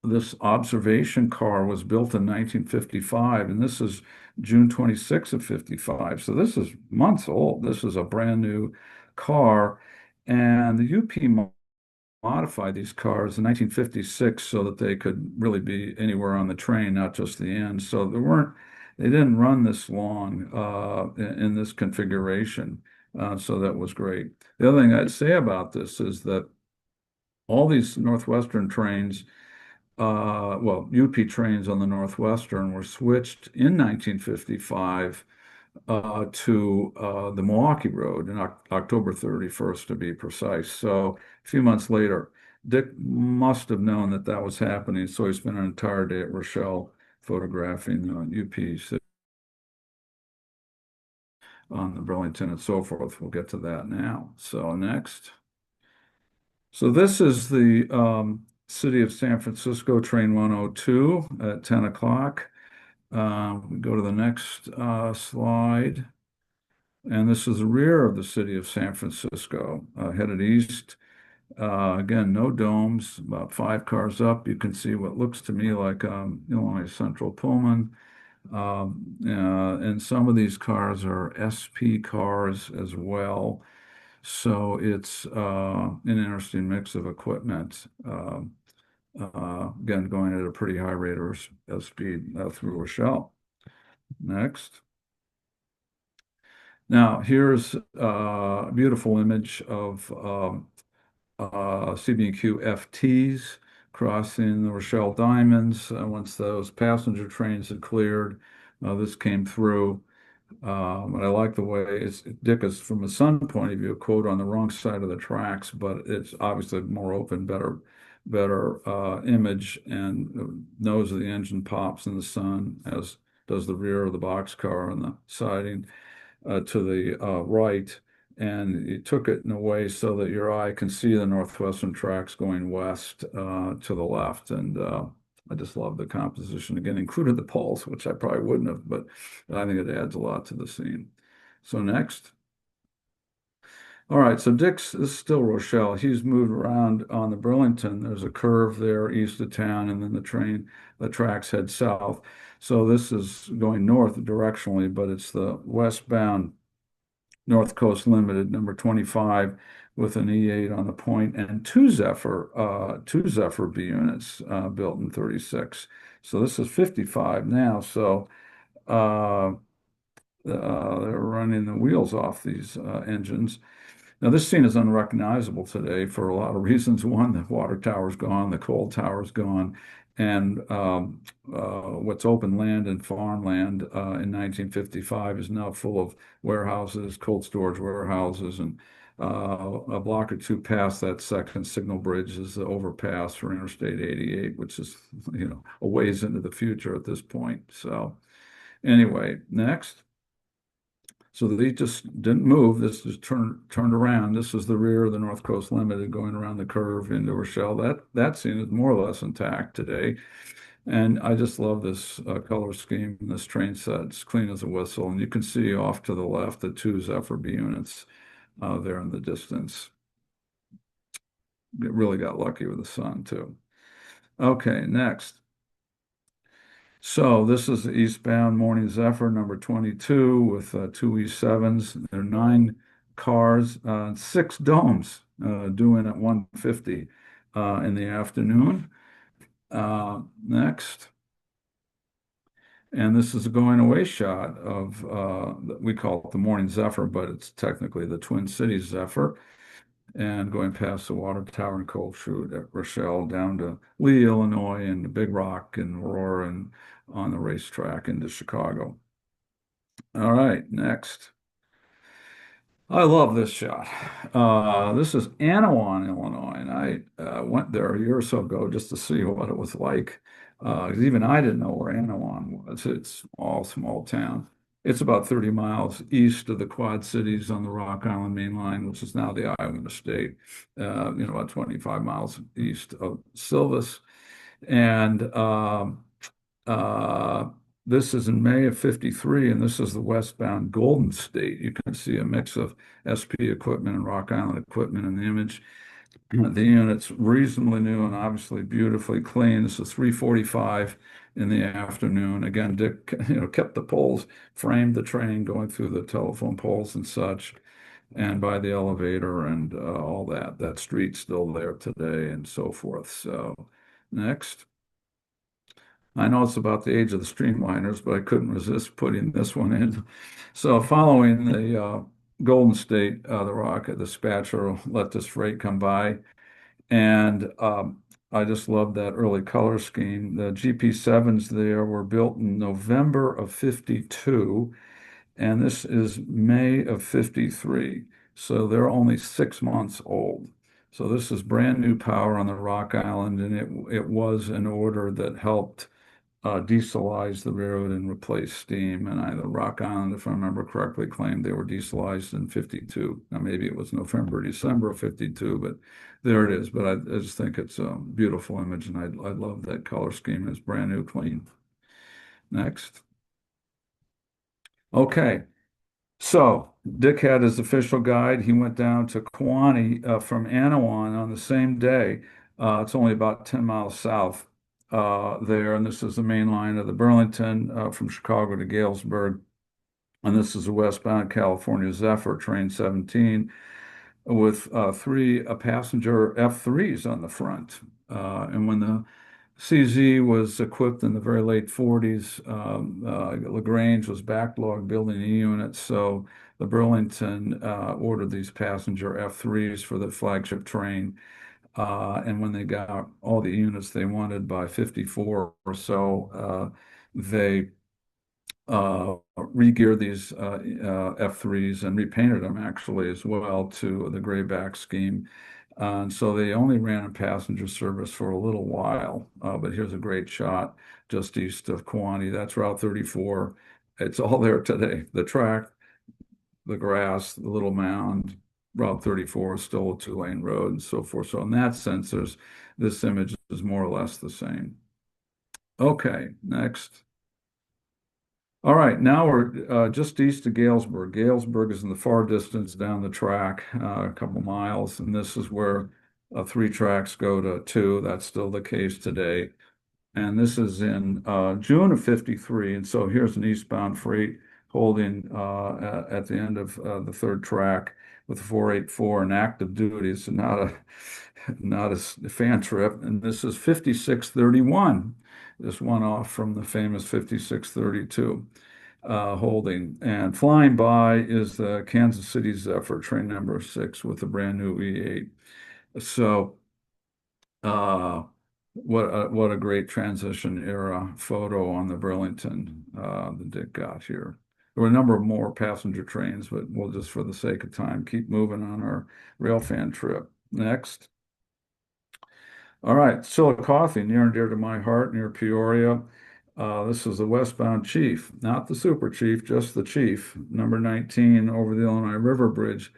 this observation car was built in 1955, and this is June 26th of 55. So this is months old. This is a brand new car, and the UP modified these cars in 1956 so that they could really be anywhere on the train, not just the end. So they didn't run this long in this configuration. So that was great. The other thing I'd say about this is that all these Northwestern trains, UP trains on the Northwestern were switched in 1955 to the Milwaukee Road in October 31st, to be precise. So a few months later, Dick must have known that that was happening, so he spent an entire day at Rochelle photographing UP. on the Burlington and so forth. We'll get to that now. So next. So this is the City of San Francisco Train 102 at 10 o'clock. We go to the next slide. And this is the rear of the City of San Francisco, headed east. Again, no domes, about 5 cars up. You can see what looks to me like Illinois Central Pullman. And some of these cars are SP cars as well. So it's an interesting mix of equipment. Again, going at a pretty high rate of speed through Rochelle. Next. Now, here's a beautiful image of CB&Q FTs crossing the Rochelle Diamonds. Once those passenger trains had cleared, this came through. And I like the way Dick is, from a sun point of view, a quote on the wrong side of the tracks, but it's obviously more open, better image, and nose of the engine pops in the sun, as does the rear of the boxcar and the siding to the right. And you took it in a way so that your eye can see the Northwestern tracks going west to the left. And I just love the composition. Again, included the poles, which I probably wouldn't have, but I think it adds a lot to the scene. So next. All right, so this is still Rochelle. He's moved around on the Burlington. There's a curve there east of town, and then the tracks head south. So this is going north directionally, but it's the westbound North Coast Limited, number 25, with an E8 on the point, and two Zephyr B units built in 36. So this is 55 now. So they're running the wheels off these engines. Now, this scene is unrecognizable today for a lot of reasons. One, the water tower's gone, the coal tower's gone, and what's open land and farmland in 1955 is now full of warehouses, cold storage warehouses, and a block or two past that second signal bridge is the overpass for Interstate 88, which is, a ways into the future at this point. So anyway, next. So they just didn't move. This just turned around. This is the rear of the North Coast Limited going around the curve into Rochelle. That scene is more or less intact today. And I just love this color scheme. This train set, it's clean as a whistle. And you can see off to the left the two Zephyr B units there in the distance. It really got lucky with the sun, too. Okay, next. So this is the eastbound Morning Zephyr number 22 with two E7s. There are 9 cars, 6 domes due in at 1:50 in the afternoon. Next. And this is a going away shot of, we call it the Morning Zephyr, but it's technically the Twin Cities Zephyr. And going past the water tower and coal chute at Rochelle down to Lee, Illinois, and Big Rock and Aurora, and on the racetrack into Chicago. All right, next. I love this shot. This is Anawan, Illinois, and I went there a year or so ago just to see what it was like. Because even I didn't know where Anawan was. It's all small town. It's about 30 miles east of the Quad Cities on the Rock Island Main Line, which is now the Iowa State, about 25 miles east of Silvis. And this is in May of 53, and this is the westbound Golden State. You can see a mix of SP equipment and Rock Island equipment in the image. The unit's reasonably new and obviously beautifully clean. This is 3:45 in the afternoon. Again, Dick, kept the poles, framed the train going through the telephone poles and such, and by the elevator and all that. That street's still there today and so forth. So next. I know it's about the age of the Streamliners, but I couldn't resist putting this one in. So following the Golden State, the Rock dispatcher let this freight come by. And I just love that early color scheme. The GP7s there were built in November of 52, and this is May of 53. So they're only 6 months old. So this is brand new power on the Rock Island, and it was an order that helped dieselized the railroad and replaced steam. And the Rock Island, if I remember correctly, claimed they were dieselized in 52. Now, maybe it was November, December of 52, but there it is. But I just think it's a beautiful image, and I love that color scheme. It's brand new, clean. Next. Okay. So Dick had his official guide. He went down to Kewanee from Anawan on the same day. It's only about 10 miles south there, and this is the main line of the Burlington from Chicago to Galesburg. And this is a westbound California Zephyr, train 17, with three passenger F3s on the front. And when the CZ was equipped in the very late 40s. LaGrange was backlogged building the units, so the Burlington ordered these passenger F3s for the flagship train. And when they got all the units they wanted by 54 or so, they re-geared these F3s and repainted them actually as well to the grayback scheme. And so they only ran in passenger service for a little while. But here's a great shot just east of Kewanee. That's Route 34. It's all there today. The track, the grass, the little mound. Route 34 is still a two-lane road and so forth. So in that sense, this image is more or less the same. Okay, next. All right, now we're just east of Galesburg. Galesburg is in the far distance down the track, a couple miles, and this is where three tracks go to two. That's still the case today. And this is in June of 53. And so here's an eastbound freight holding at the end of the third track with 484 and active duty. It's not a fan trip. And this is 5631. This one off from the famous 5632 holding. And flying by is the Kansas City Zephyr, train number 6 with the brand new E8. So what a great transition era photo on the Burlington that Dick got here. There were a number of more passenger trains, but we'll just, for the sake of time, keep moving on our railfan trip. Next. All right, Chillicothe, near and dear to my heart, near Peoria. This is the westbound chief, not the super chief, just the chief, number 19 over the Illinois River Bridge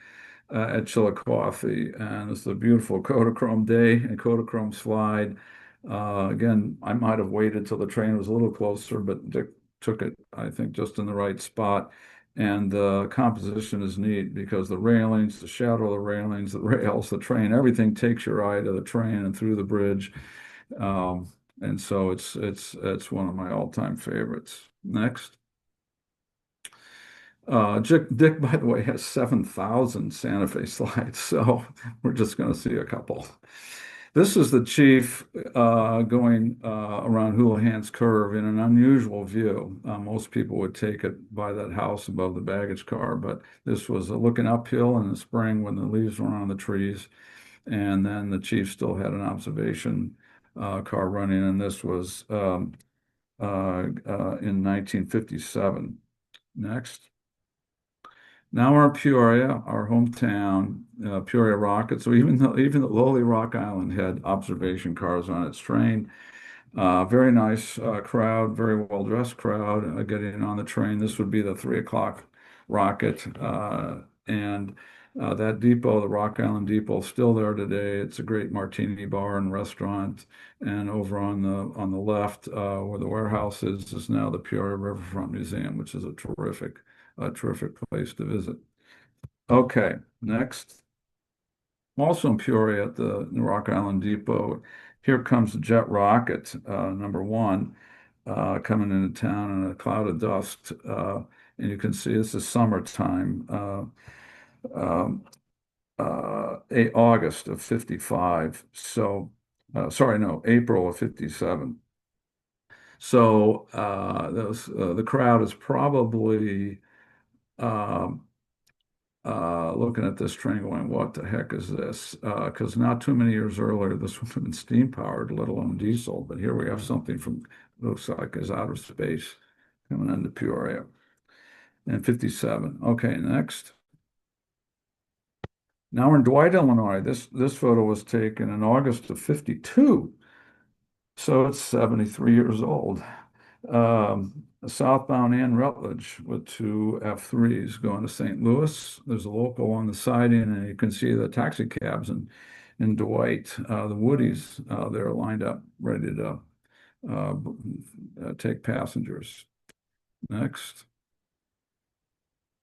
at Chillicothe. And it's a beautiful Kodachrome day and Kodachrome slide. Again, I might have waited till the train was a little closer, but Dick took it, I think, just in the right spot. And the composition is neat because the railings, the shadow of the railings, the rails, the train, everything takes your eye to the train and through the bridge. And so it's one of my all-time favorites. Next. Dick, by the way, has 7,000 Santa Fe slides, so we're just going to see a couple. This is the chief going around Houlihan's Curve in an unusual view. Most people would take it by that house above the baggage car, but this was looking uphill in the spring when the leaves were on the trees. And then the chief still had an observation car running, and this was in 1957. Next. Now we're in Peoria, our hometown, Peoria Rocket. So even the lowly Rock Island had observation cars on its train. Very nice crowd, very well-dressed crowd getting on the train. This would be the 3 o'clock rocket. And that depot, the Rock Island Depot, is still there today. It's a great martini bar and restaurant. And over on the left, where the warehouse is now the Peoria Riverfront Museum, which is a terrific place to visit. Okay, next. Also in Peoria at the Rock Island Depot, here comes the jet rocket, number 1, coming into town in a cloud of dust. And you can see this is summertime, August of 55. So, sorry, no, April of 57. So the crowd is probably looking at this train going, what the heck is this? Because not too many years earlier, this would have been steam powered, let alone diesel. But here we have something from, looks like is outer space coming into Peoria. And 57. Okay, next. Now we're in Dwight, Illinois. This photo was taken in August of 52. So it's 73 years old. Southbound and Rutledge with two F3s going to St. Louis. There's a local on the siding, and you can see the taxi cabs in Dwight, the Woodies, they're lined up, ready to take passengers. Next.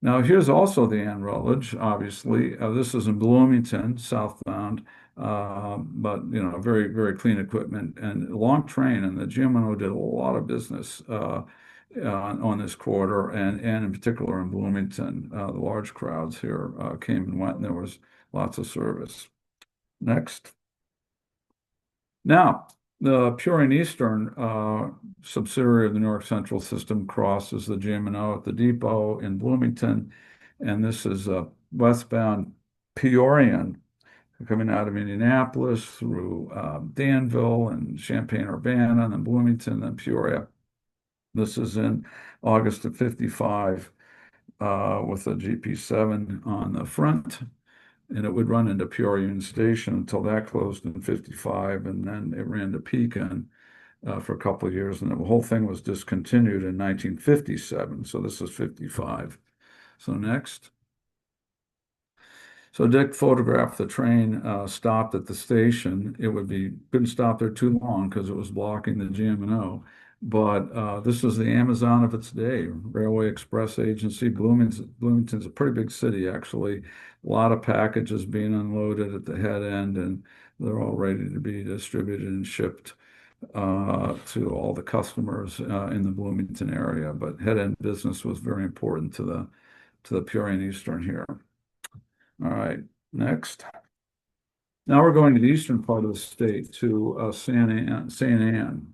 Now, here's also the Ann Rutledge, obviously. This is in Bloomington, southbound, but, very, very clean equipment and long train. And the GMO did a lot of business on this quarter, and in particular in Bloomington. The large crowds here came and went, and there was lots of service. Next. Now, the Purian Eastern subsidiary of the New York Central System crosses the GM&O at the depot in Bloomington, and this is westbound Peorian coming out of Indianapolis through Danville and Champaign-Urbana, and then Bloomington, then Peoria. This is in August of 55 with a GP7 on the front. And it would run into Peoria Station until that closed in 55, and then it ran to Pekin for a couple of years, and the whole thing was discontinued in 1957. So this is 55. So next. So Dick photographed the train stopped at the station. Couldn't stop there too long because it was blocking the GM&O. But this was the Amazon of its day, Railway Express Agency. Bloomington's a pretty big city, actually. A lot of packages being unloaded at the head end, and they're all ready to be distributed and shipped to all the customers in the Bloomington area. But head end business was very important to the Purian Eastern here. All right, next. Now we're going to the eastern part of the state to St. Ann.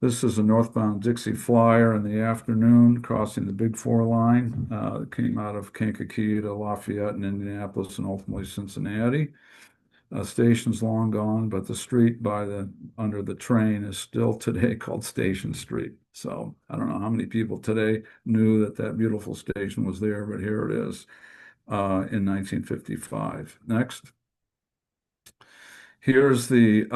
This is a northbound Dixie Flyer in the afternoon, crossing the Big Four line. It came out of Kankakee to Lafayette and Indianapolis and ultimately Cincinnati. Station's long gone, but the street under the train is still today called Station Street. So I don't know how many people today knew that beautiful station was there, but here it is in 1955. Next. Here's the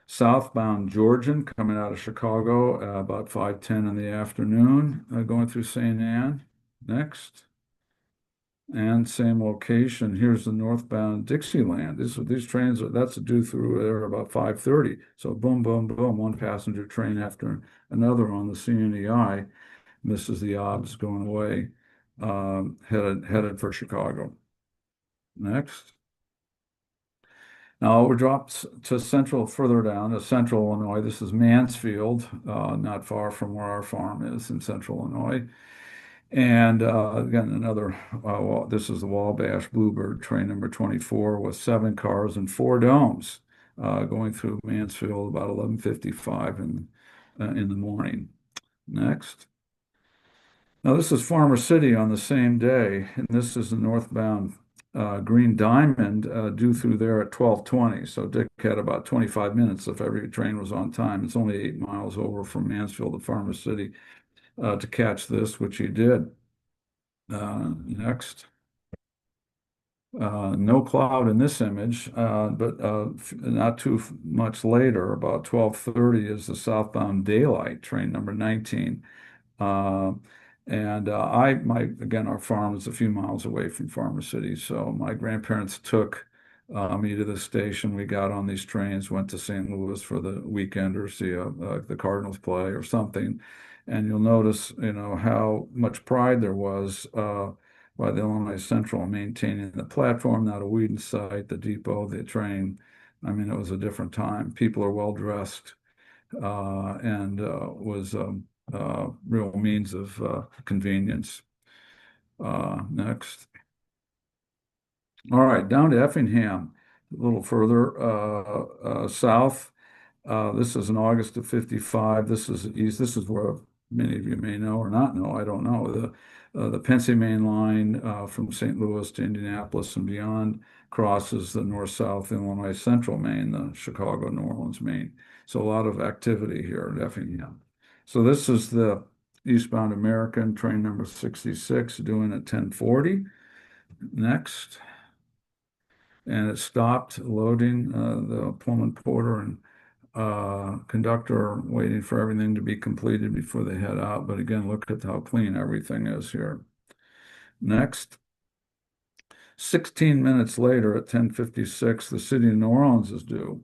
southbound Georgian coming out of Chicago about 5:10 in the afternoon, going through St. Ann. Next. And same location. Here's the northbound Dixieland. These trains that's due through there about 5:30. So boom, boom, boom, one passenger train after another on the CNEI. This is the OBS going away, headed for Chicago. Next. Now we're dropped to further down to central Illinois. This is Mansfield, not far from where our farm is in central Illinois. And again, this is the Wabash Bluebird train number 24 with 7 cars and 4 domes going through Mansfield about 11:55 in the morning. Next. Now this is Farmer City on the same day, and this is the northbound Green Diamond due through there at 12:20. So Dick had about 25 minutes if every train was on time. It's only 8 miles over from Mansfield to Farmer City to catch this, which he did. Next. No cloud in this image, but not too much later, about 12:30 is the southbound Daylight train number 19. And again, our farm is a few miles away from Farmer City. So my grandparents took me to the station. We got on these trains, went to St. Louis for the weekend or see the Cardinals play or something. And you'll notice, how much pride there was by the Illinois Central maintaining the platform, not a weed in sight, the depot, the train. I mean, it was a different time. People are well dressed and was real means of convenience. Next. All right, down to Effingham, a little further south. This is in August of 55. This is east. This is where many of you may know or not know. I don't know. The Pennsy Main line from St. Louis to Indianapolis and beyond crosses the north-south Illinois Central Main, the Chicago-New Orleans Main. So a lot of activity here at Effingham. So this is the eastbound American train number 66 doing at 10:40. Next. And it stopped loading the Pullman Porter and Conductor waiting for everything to be completed before they head out. But again, look at how clean everything is here. Next. 16 minutes later at 10:56, the city of New Orleans is due,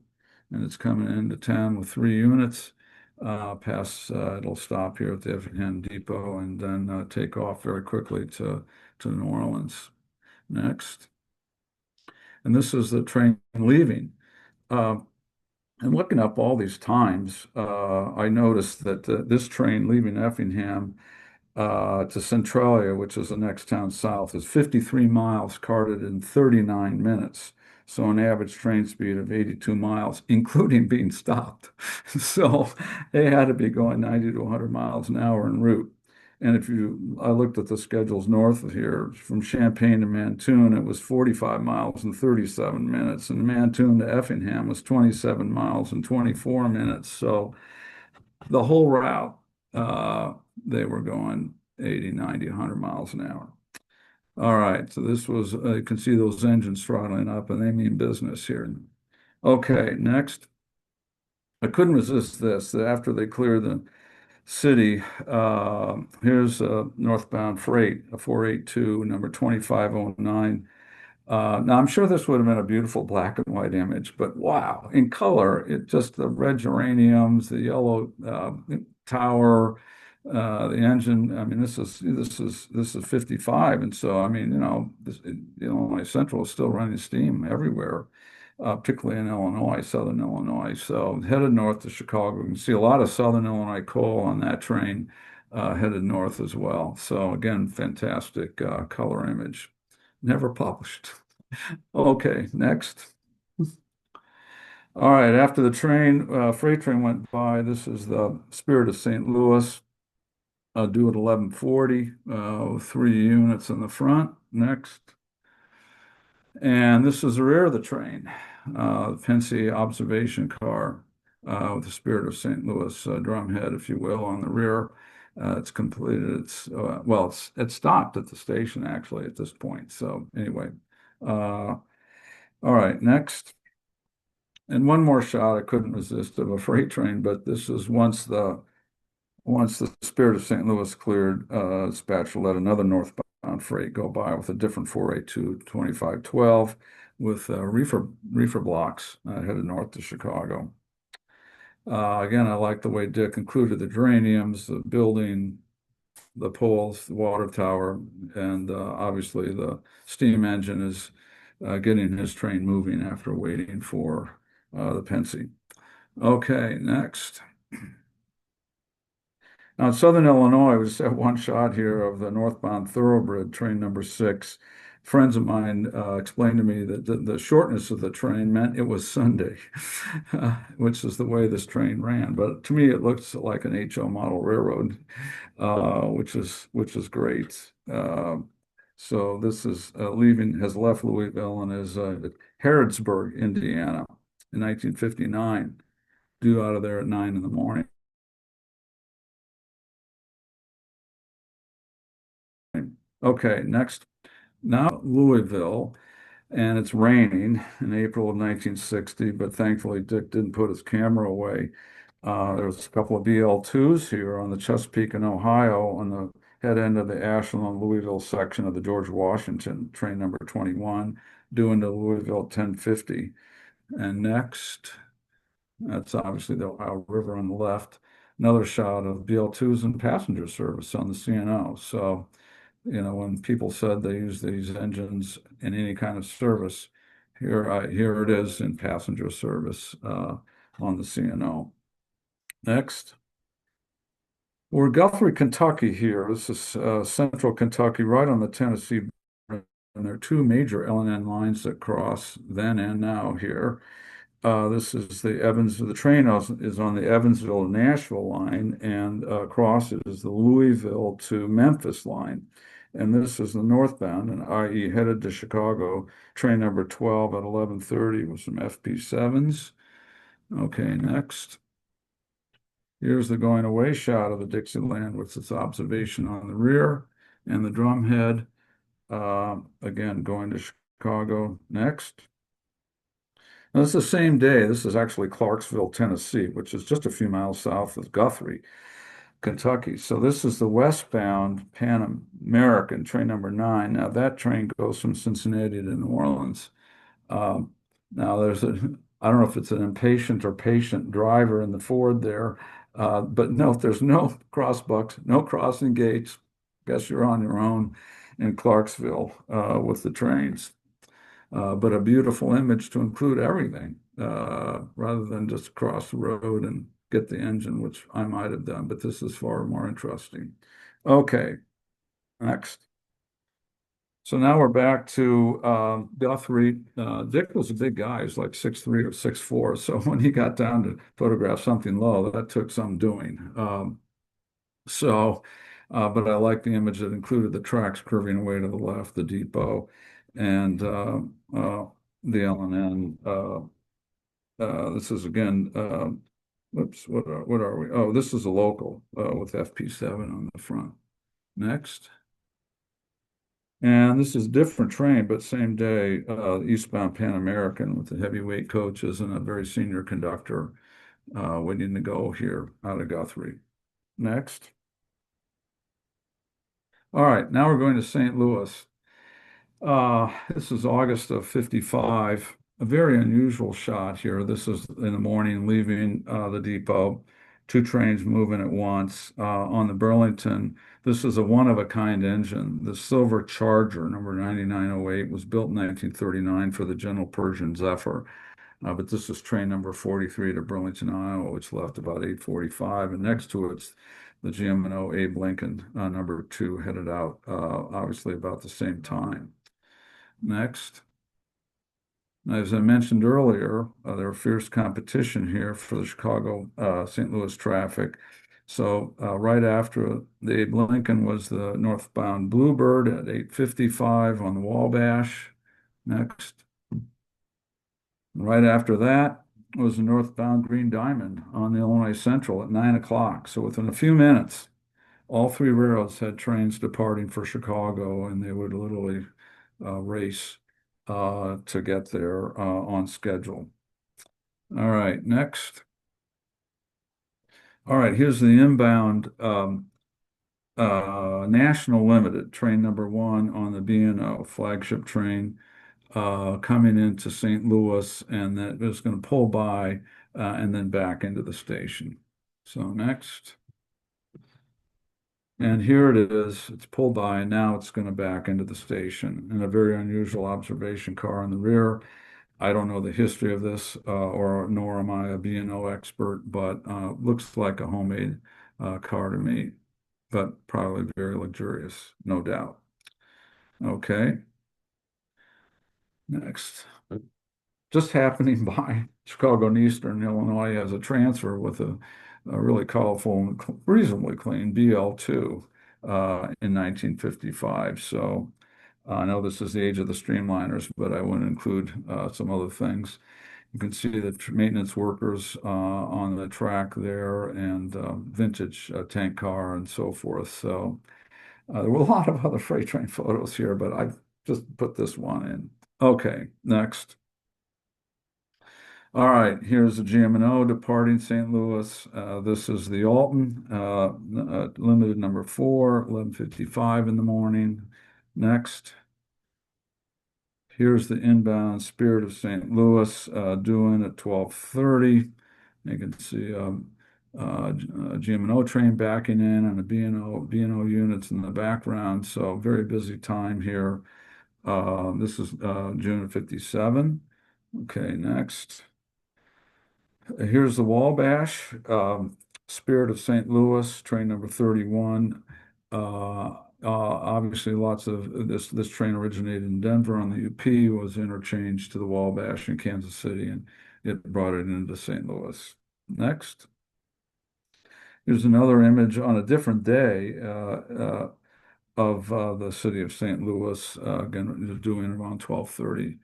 and it's coming into town with 3 units. It'll stop here at the Effingham Depot and then take off very quickly to New Orleans. Next. And this is the train leaving. And looking up all these times, I noticed that this train leaving Effingham to Centralia, which is the next town south, is 53 miles carted in 39 minutes. So an average train speed of 82 miles, including being stopped. So they had to be going 90 to 100 miles an hour en route. And I looked at the schedules north of here, from Champaign to Mantoun, it was 45 miles in 37 minutes. And Mantoun to Effingham was 27 miles in 24 minutes. So the whole route, they were going 80, 90, 100 miles an hour. All right, so this was, you can see those engines throttling up, and they mean business here. Okay, next. I couldn't resist this. After they clear the city, here's a northbound freight, a 482, number 2509. Now, I'm sure this would have been a beautiful black and white image, but wow, in color, the red geraniums, the yellow tower, the engine. I mean, this is 55, and so I mean, Illinois Central is still running steam everywhere, particularly in Illinois, Southern Illinois. So headed north to Chicago, you can see a lot of Southern Illinois coal on that train, headed north as well. So again, fantastic color image. Never published. Okay, next. All right, after the freight train went by, this is the Spirit of St. Louis, due at 11:40, 3 units in the front. Next. And this is the rear of the train, the Pensy observation car with the Spirit of St. Louis drumhead, if you will, on the rear. It's completed. It stopped at the station actually at this point. So anyway, all right, next. And one more shot I couldn't resist of a freight train, but this is once the Spirit of St. Louis cleared, dispatcher let another northbound freight go by with a different 482 2512 with reefer blocks headed north to Chicago. Again, I like the way Dick included the geraniums, the building, the poles, the water tower, and obviously the steam engine is getting his train moving after waiting for the Pensy. Okay, next. Now, in Southern Illinois, we just have one shot here of the northbound thoroughbred, train number 6. Friends of mine explained to me that the shortness of the train meant it was Sunday, which is the way this train ran. But to me, it looks like an HO model railroad, which is great. So this is has left Louisville and is at Harrodsburg, Indiana, in 1959, due out of there at 9 in the morning. Okay, next. Now Louisville, and it's raining in April of 1960, but thankfully Dick didn't put his camera away. There was a couple of BL2s here on the Chesapeake and Ohio on the head end of the Ashland Louisville section of the George Washington, train number 21, due into Louisville 10:50. And next, that's obviously the Ohio River on the left. Another shot of BL2s and passenger service on the CNO. So, when people said they use these engines in any kind of service, here it is in passenger service on the CNO. Next. We're Guthrie, Kentucky here. This is central Kentucky, right on the Tennessee border. And there are 2 major L&N lines that cross then and now here. This is the train is on the Evansville Nashville line, and crosses the Louisville to Memphis line. And this is the northbound, and i.e. headed to Chicago, train number 12 at 11:30 with some FP7s. Okay, next. Here's the going away shot of the Dixieland with its observation on the rear and the drumhead. Again, going to Chicago. Next. And it's the same day. This is actually Clarksville, Tennessee, which is just a few miles south of Guthrie, Kentucky. So this is the westbound Pan American, train number 9. Now that train goes from Cincinnati to New Orleans. Um, Now I don't know if it's an impatient or patient driver in the Ford there, but no, there's no crossbucks, no crossing gates. Guess you're on your own in Clarksville with the trains. But a beautiful image to include everything rather than just cross the road and get the engine, which I might have done, but this is far more interesting. Okay, next. So now we're back to Guthrie. Dick was a big guy. He's like 6'3" or 6'4". So when he got down to photograph something low, that took some doing. But I like the image that included the tracks curving away to the left, the depot, and the L&N. This is again, whoops, what are we? Oh, this is a local with FP7 on the front. Next. And this is a different train, but same day, eastbound Pan American with the heavyweight coaches and a very senior conductor waiting to go here out of Guthrie. Next. All right, now we're going to St. Louis. This is August of 55. A very unusual shot here. This is in the morning leaving the depot. 2 trains moving at once. On the Burlington, this is a one-of-a-kind engine. The Silver Charger, number 9908, was built in 1939 for the General Persian Zephyr. But this is train number 43 to Burlington, Iowa, which left about 8:45. And next to it's the GM&O Abe Lincoln, number 2, headed out, obviously about the same time. Next. As I mentioned earlier, there was fierce competition here for the Chicago St. Louis traffic. So right after the Abe Lincoln was the northbound Bluebird at 8:55 on the Wabash. Next. Right after that was the northbound Green Diamond on the Illinois Central at 9 o'clock. So within a few minutes, all 3 railroads had trains departing for Chicago, and they would literally race to get there on schedule. All right, next. All right, here's the inbound National Limited, train number 1 on the B&O flagship train coming into St. Louis, and that is going to pull by and then back into the station. So next. And here it is. It's pulled by, and now it's going to back into the station. And a very unusual observation car in the rear. I don't know the history of this, or nor am I a B&O expert, but looks like a homemade car to me, but probably very luxurious, no doubt. Okay. Next. Just happening by Chicago and Eastern Illinois as a transfer with a really colorful and reasonably clean BL2 in 1955. So I know this is the age of the Streamliners, but I want to include some other things. You can see the maintenance workers on the track there and vintage tank car and so forth. So there were a lot of other freight train photos here, but I just put this one in. Okay, next. All right, here's the GM&O departing St. Louis. This is the Alton, limited number 4, 11:55 in the morning. Next. Here's the inbound Spirit of St. Louis due in at 12:30. You can see a GM&O train backing in and a B&O units in the background. So very busy time here. This is June of 57. Okay, next. Here's the Wabash, Spirit of St. Louis, train number 31. Obviously, lots of this train originated in Denver on the UP, was interchanged to the Wabash in Kansas City, and it brought it into St. Louis. Next. Here's another image on a different day of the city of St. Louis, again, doing around 12:30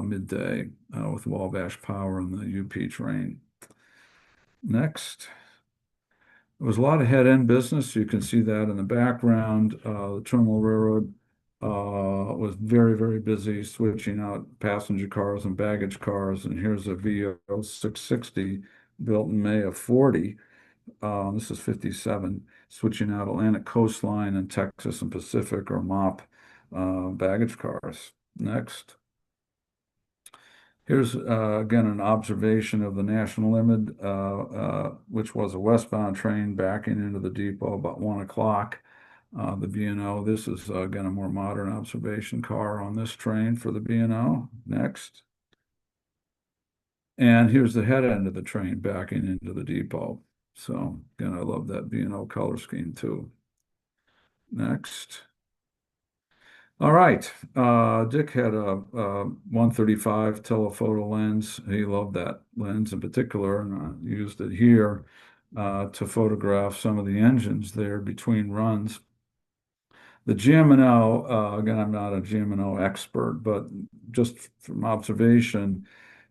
midday with Wabash Power and the UP train. Next. There was a lot of head-end business. You can see that in the background. The Terminal Railroad was very, very busy switching out passenger cars and baggage cars. And here's a VO 660 built in May of 40. This is 57, switching out Atlantic Coastline and Texas and Pacific or MOP baggage cars. Next. Here's again an observation of the National Limit, which was a westbound train backing into the depot about 1 o'clock. The B&O, this is again a more modern observation car on this train for the B&O. Next. And here's the head end of the train backing into the depot. So again, I love that B&O color scheme too. Next. All right. Dick had a 135 telephoto lens. He loved that lens in particular, and I used it here to photograph some of the engines there between runs. The GM&O, again, I'm not a GM&O expert, but just from observation,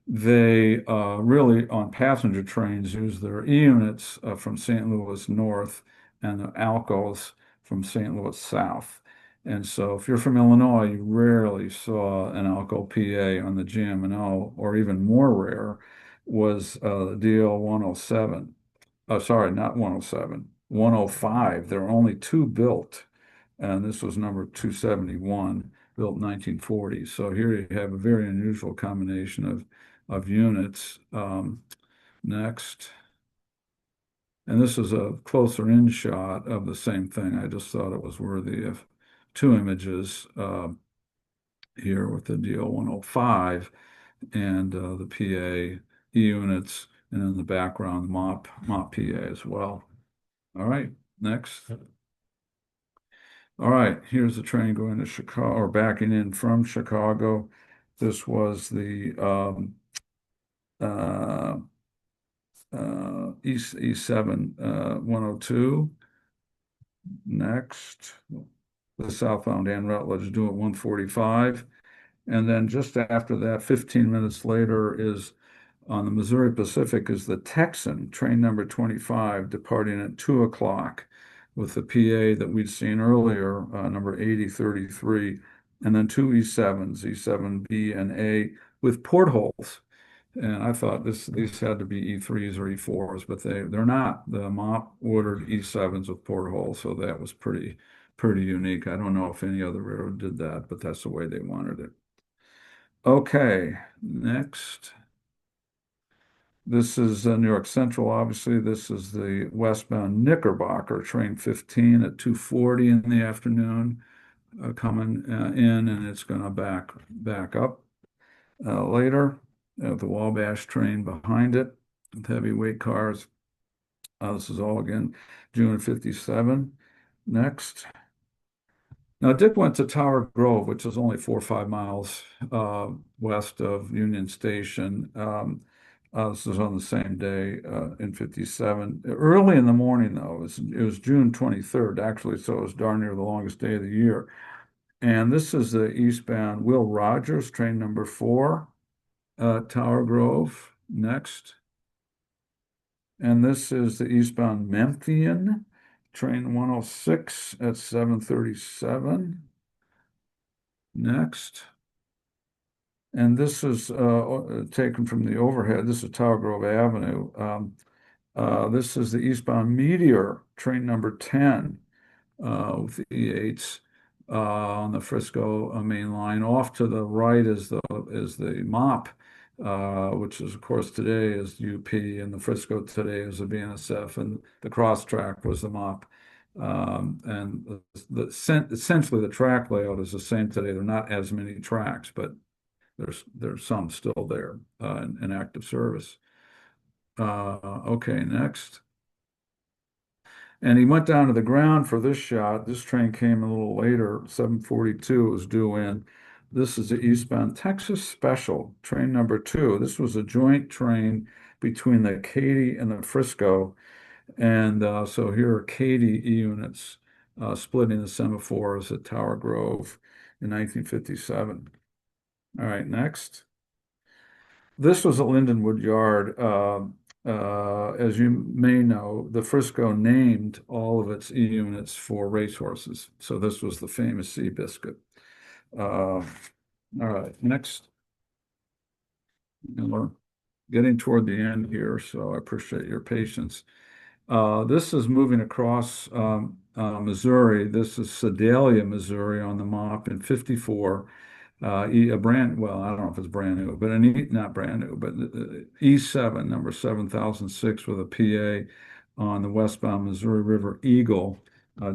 they really, on passenger trains, use their E-units from St. Louis north and the Alcos from St. Louis south. And so if you're from Illinois, you rarely saw an Alco PA on the GM&O, or even more rare was the DL 107. Sorry, not 107, 105. There are only 2 built, and this was number 271, built in 1940. So here you have a very unusual combination of units. Next. And this is a closer in shot of the same thing. I just thought it was worthy of 2 images here with the DL 105 and the PA units, and in the background, MOP PA as well. All right, next. All right, here's the train going to Chicago, or backing in from Chicago. This was the E7 102. Next, the southbound Ann Rutledge due at 145. And then just after that, 15 minutes later, is on the Missouri Pacific is the Texan, train number 25, departing at 2 o'clock with the PA that we'd seen earlier, number 8033, and then 2 E7s, E7B and A, with portholes. And I thought these had to be E3s or E4s, but they're not. The MOP ordered E7s with portholes, so that was pretty unique. I don't know if any other railroad did that, but that's the way they wanted it. Okay, next. This is New York Central, obviously. This is the westbound Knickerbocker, train 15 at 2:40 in the afternoon, coming in, and it's going to back up later. The Wabash train behind it with heavyweight cars. This is all again June of 57. Next. Now, Dick went to Tower Grove, which is only 4 or 5 miles west of Union Station. This was on the same day in 57. Early in the morning, though, it was June 23rd, actually, so it was darn near the longest day of the year. And this is the eastbound Will Rogers, train number 4, Tower Grove. Next. And this is the eastbound Memphian, train 106 at 7:37. Next. And this is taken from the overhead. This is Tower Grove Avenue. This is the eastbound Meteor, train number 10, with the E8s on the Frisco main line. Off to the right is the MOP, which is, of course, today is UP, and the Frisco today is the BNSF, and the cross track was the MOP. And essentially the track layout is the same today. There are not as many tracks, but there's some still there in active service. Okay, next. And he went down to the ground for this shot. This train came a little later, 7:42 was due in. This is the eastbound Texas Special, train number 2. This was a joint train between the Katy and the Frisco. And so here are Katy E units splitting the semaphores at Tower Grove in 1957. All right, next. This was at Lindenwood Yard. As you may know, the Frisco named all of its E units for racehorses. So this was the famous Seabiscuit. All right, next. And we're getting toward the end here, so I appreciate your patience. This is moving across Missouri. This is Sedalia, Missouri on the map in 54. A brand, well, I don't know if it's brand new, but not brand new, but E7, number 7006 with a PA on the westbound Missouri River Eagle,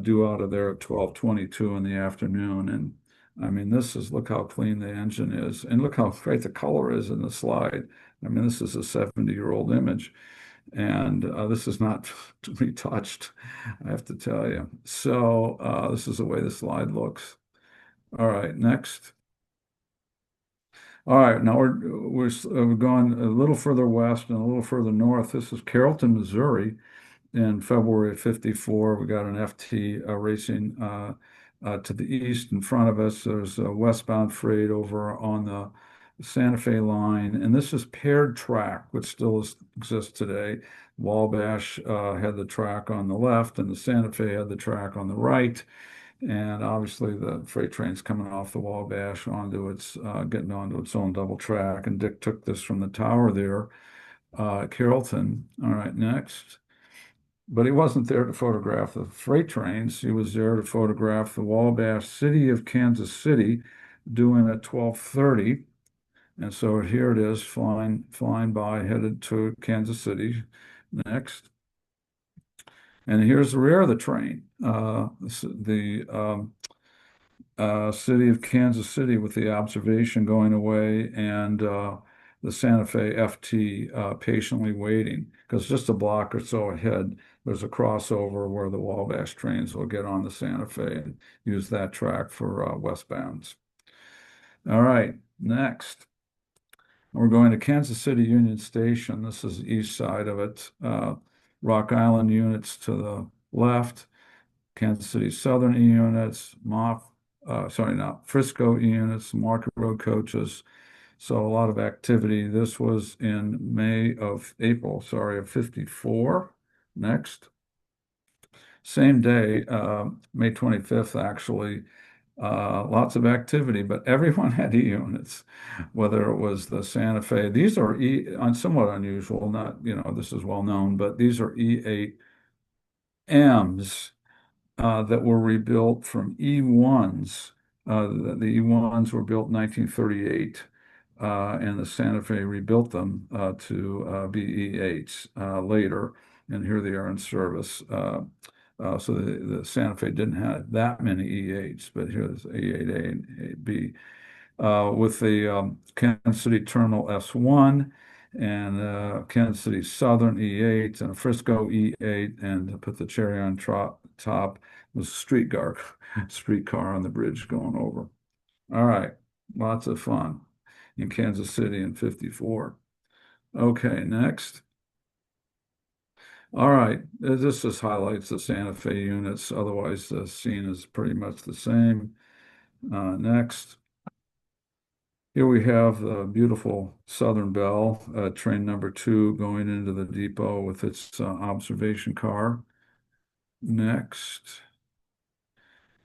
due out of there at 12:22 in the afternoon. And I mean, look how clean the engine is, and look how great the color is in the slide. I mean, this is a 70-year-old image, and this is not retouched, I have to tell you. So this is the way the slide looks. All right, next. All right, now we're going a little further west and a little further north. This is Carrollton, Missouri, in February of 54. We got an FT racing to the east in front of us. There's a westbound freight over on the Santa Fe line, and this is paired track, which still exists today. Wabash had the track on the left, and the Santa Fe had the track on the right. And obviously the freight train's coming off the Wabash onto getting onto its own double track. And Dick took this from the tower there at Carrollton. All right, next. But he wasn't there to photograph the freight trains. He was there to photograph the Wabash City of Kansas City doing at 12:30. And so here it is, flying by, headed to Kansas City. Next. And here's the rear of the train. City of Kansas City with the observation going away, and the Santa Fe FT patiently waiting, because just a block or so ahead, there's a crossover where the Wabash trains will get on the Santa Fe and use that track for westbounds. All right, next. We're going to Kansas City Union Station. This is the east side of it. Rock Island units to the left, Kansas City Southern E units, Frisco E units, Market Road coaches. So a lot of activity. This was in April of 54. Next. Same day, May 25th, actually. Lots of activity, but everyone had E units, whether it was the Santa Fe. These are somewhat unusual, not, this is well known, but these are E8Ms that were rebuilt from E1s. The E1s were built in 1938, and the Santa Fe rebuilt them to be E8s later, and here they are in service. So the Santa Fe didn't have that many E8s, but here's E8A and E8B. With the Kansas City Terminal S1 and Kansas City Southern E8 and a Frisco E8, and to put the cherry on top was a streetcar on the bridge going over. All right, lots of fun in Kansas City in 54. Okay, next. All right, this just highlights the Santa Fe units. Otherwise, the scene is pretty much the same. Next. Here we have the beautiful Southern Belle, train number 2 going into the depot with its observation car. Next.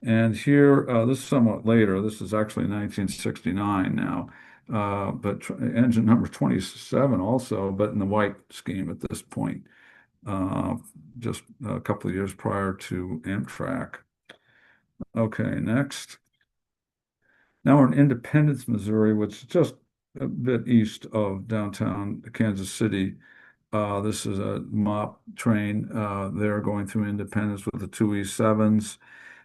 And here, this is somewhat later. This is actually 1969 now, but engine number 27 also, but in the white scheme at this point, just a couple of years prior to Amtrak. Okay, next. Now we're in Independence, Missouri, which is just a bit east of downtown Kansas City. This is a MOP train there going through Independence with the 2 E7s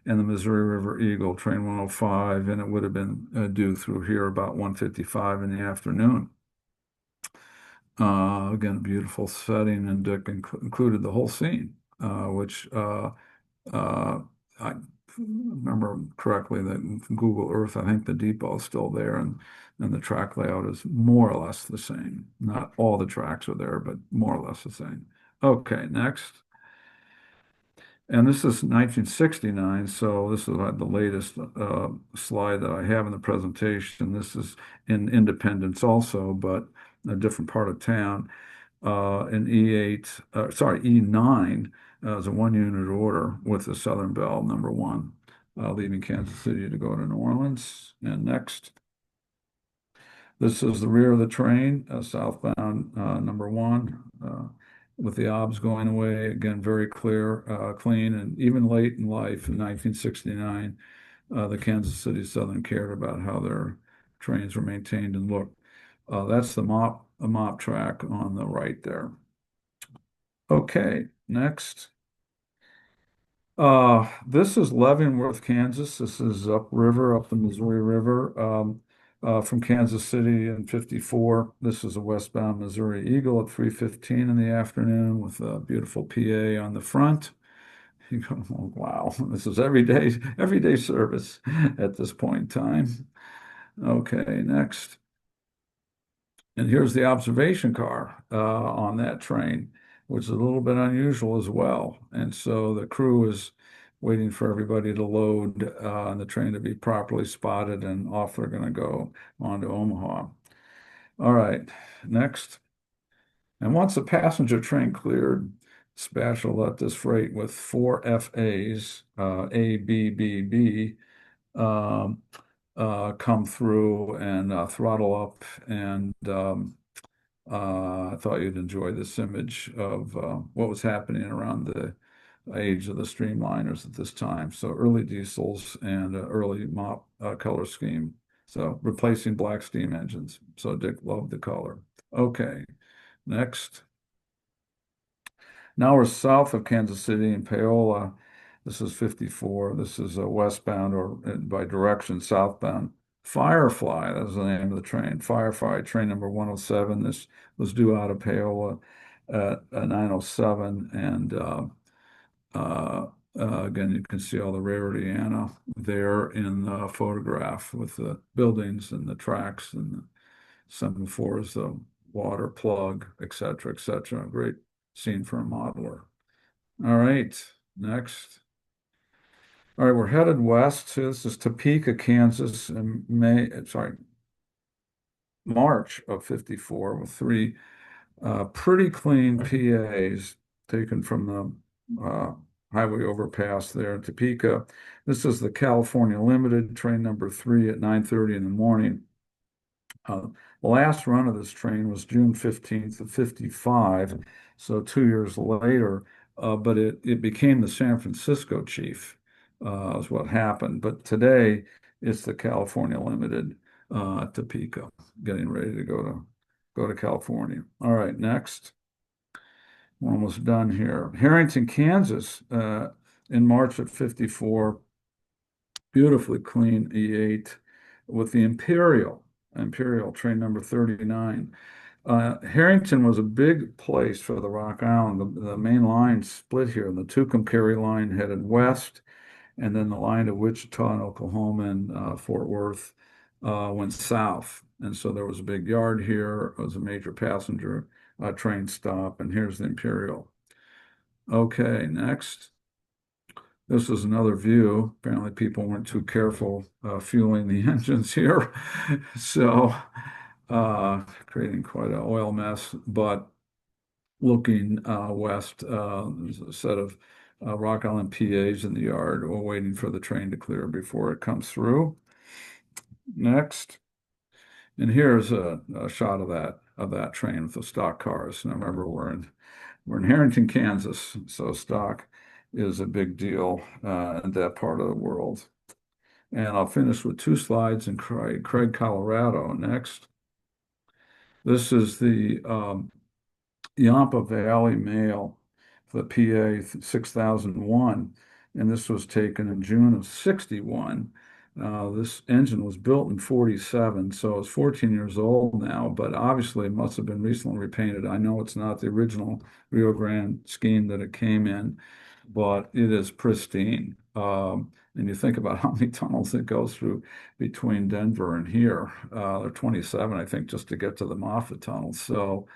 and the Missouri River Eagle, train 105, and it would have been due through here about 1:55 in the afternoon. Again, a beautiful setting, and Dick included the whole scene, which I remember correctly that in Google Earth, I think the depot is still there, and the track layout is more or less the same. Not all the tracks are there, but more or less the same. Okay, next. And this is 1969, so this is the latest slide that I have in the presentation. This is in Independence also, but a different part of town. In E9 is a 1-unit order with the Southern Belle number 1. leaving Kansas City to go to New Orleans. And next, this is the rear of the train, southbound number 1, with the obs going away. Again, very clear, clean, and even late in life in 1969, the Kansas City Southern cared about how their trains were maintained and looked. That's the mop track on the right there. Okay, next. This is Leavenworth, Kansas. This is upriver, up the Missouri River, from Kansas City in 54. This is a westbound Missouri Eagle at 3:15 in the afternoon with a beautiful PA on the front. You go, oh, wow, this is everyday service at this point in time. Okay, next. And here's the observation car on that train, which is a little bit unusual as well. And so the crew is waiting for everybody to load on the train to be properly spotted, and off they're going to go on to Omaha. All right, next. And once the passenger train cleared, dispatch will let this freight with 4 FAs, A, B, B, B, come through and throttle up. And I thought you'd enjoy this image of what was happening around the age of the Streamliners at this time. So early diesels and early mop color scheme. So replacing black steam engines. So Dick loved the color. Okay, next. Now we're south of Kansas City in Paola. This is 54. This is westbound, or by direction southbound. Firefly, that's the name of the train. Firefly, train number 107. This was due out of Paola at 9:07. And again, you can see all the rarity there in the photograph with the buildings and the tracks and the semaphores, the water plug, etc., etc. Great scene for a modeler. All right, next. All right, we're headed west. This is Topeka, Kansas, in March of 54, with 3 pretty clean PAs taken from the highway overpass there in Topeka. This is the California Limited, train number 3 at 9:30 in the morning. The last run of this train was June 15th of 55, so 2 years later, but it became the San Francisco chief, is what happened. But today, it's the California Limited Topeka, getting ready to go to California. All right, next. We're almost done here. Harrington, Kansas, in March of 54, beautifully clean E8 with the Imperial train number 39. Harrington was a big place for the Rock Island. The main line split here. The Tucumcari line headed west, and then the line to Wichita and Oklahoma and Fort Worth went south. And so there was a big yard here. It was a major passenger train stop, and here's the Imperial. Okay, next. This is another view. Apparently people weren't too careful fueling the engines here. So creating quite an oil mess, but looking west, there's a set of Rock Island PAs in the yard waiting for the train to clear before it comes through. Next. And here's a shot of that train with the stock cars. And I remember we're in Harrington, Kansas, so stock is a big deal in that part of the world. And I'll finish with 2 slides in Craig, Colorado next. This is the Yampa Valley Mail, the PA 6001, and this was taken in June of 61. This engine was built in 47, so it's 14 years old now, but obviously it must have been recently repainted. I know it's not the original Rio Grande scheme that it came in, but it is pristine. And you think about how many tunnels it goes through between Denver and here. There are 27, I think, just to get to the Moffat tunnel. So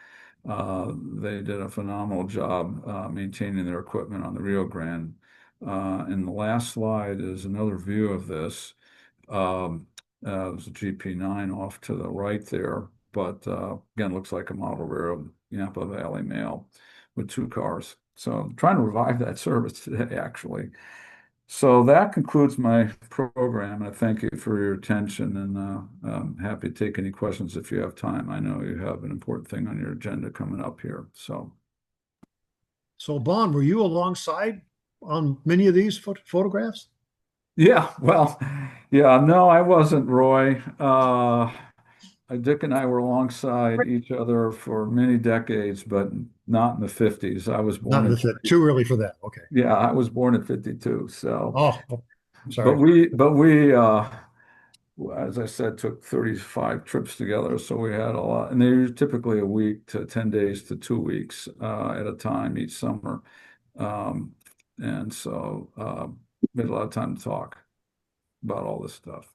they did a phenomenal job maintaining their equipment on the Rio Grande. And the last slide is another view of this. There's a GP9 off to the right there, but again, looks like a model rear of Yampa Valley Mail with 2 cars. So I'm trying to revive that service today, actually. So that concludes my program. I thank you for your attention, and I'm happy to take any questions if you have time. I know you have an important thing on your agenda coming up here. So, Bon, were you alongside on many of these photographs? Yeah, well, yeah, no, I wasn't, Roy. Dick and I were alongside each other for many decades, but not in the 50s. I was born Not in, if it's too early for that. Okay. yeah, I was born in 52. So, Oh, but sorry. we, as I said, took 35 trips together. So we had a lot, and they were typically a week to 10 days to 2 weeks at a time each summer. Um, and so we had a lot of time to talk about all this stuff.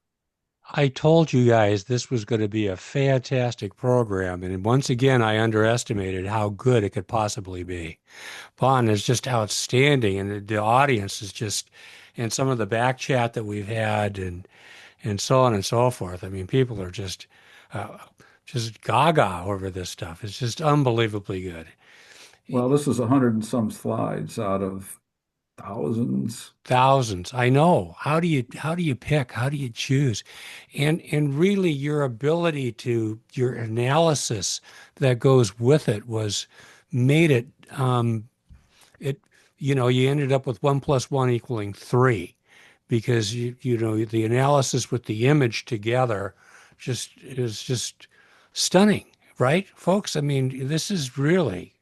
I told you guys this was going to be a fantastic program, and once again, I underestimated how good it could possibly be. Vaughn is just outstanding, and the audience is just, and some of the back chat that we've had, and so on and so forth. I mean, people are just gaga over this stuff. It's just unbelievably good. Well, this is 100 and some slides out of thousands. Thousands. I know. How do you pick? How do you choose? And really your ability to your analysis that goes with it was made it it you ended up with 1 + 1 equaling 3 because you know the analysis with the image together just is just stunning, right, folks? I mean, this is really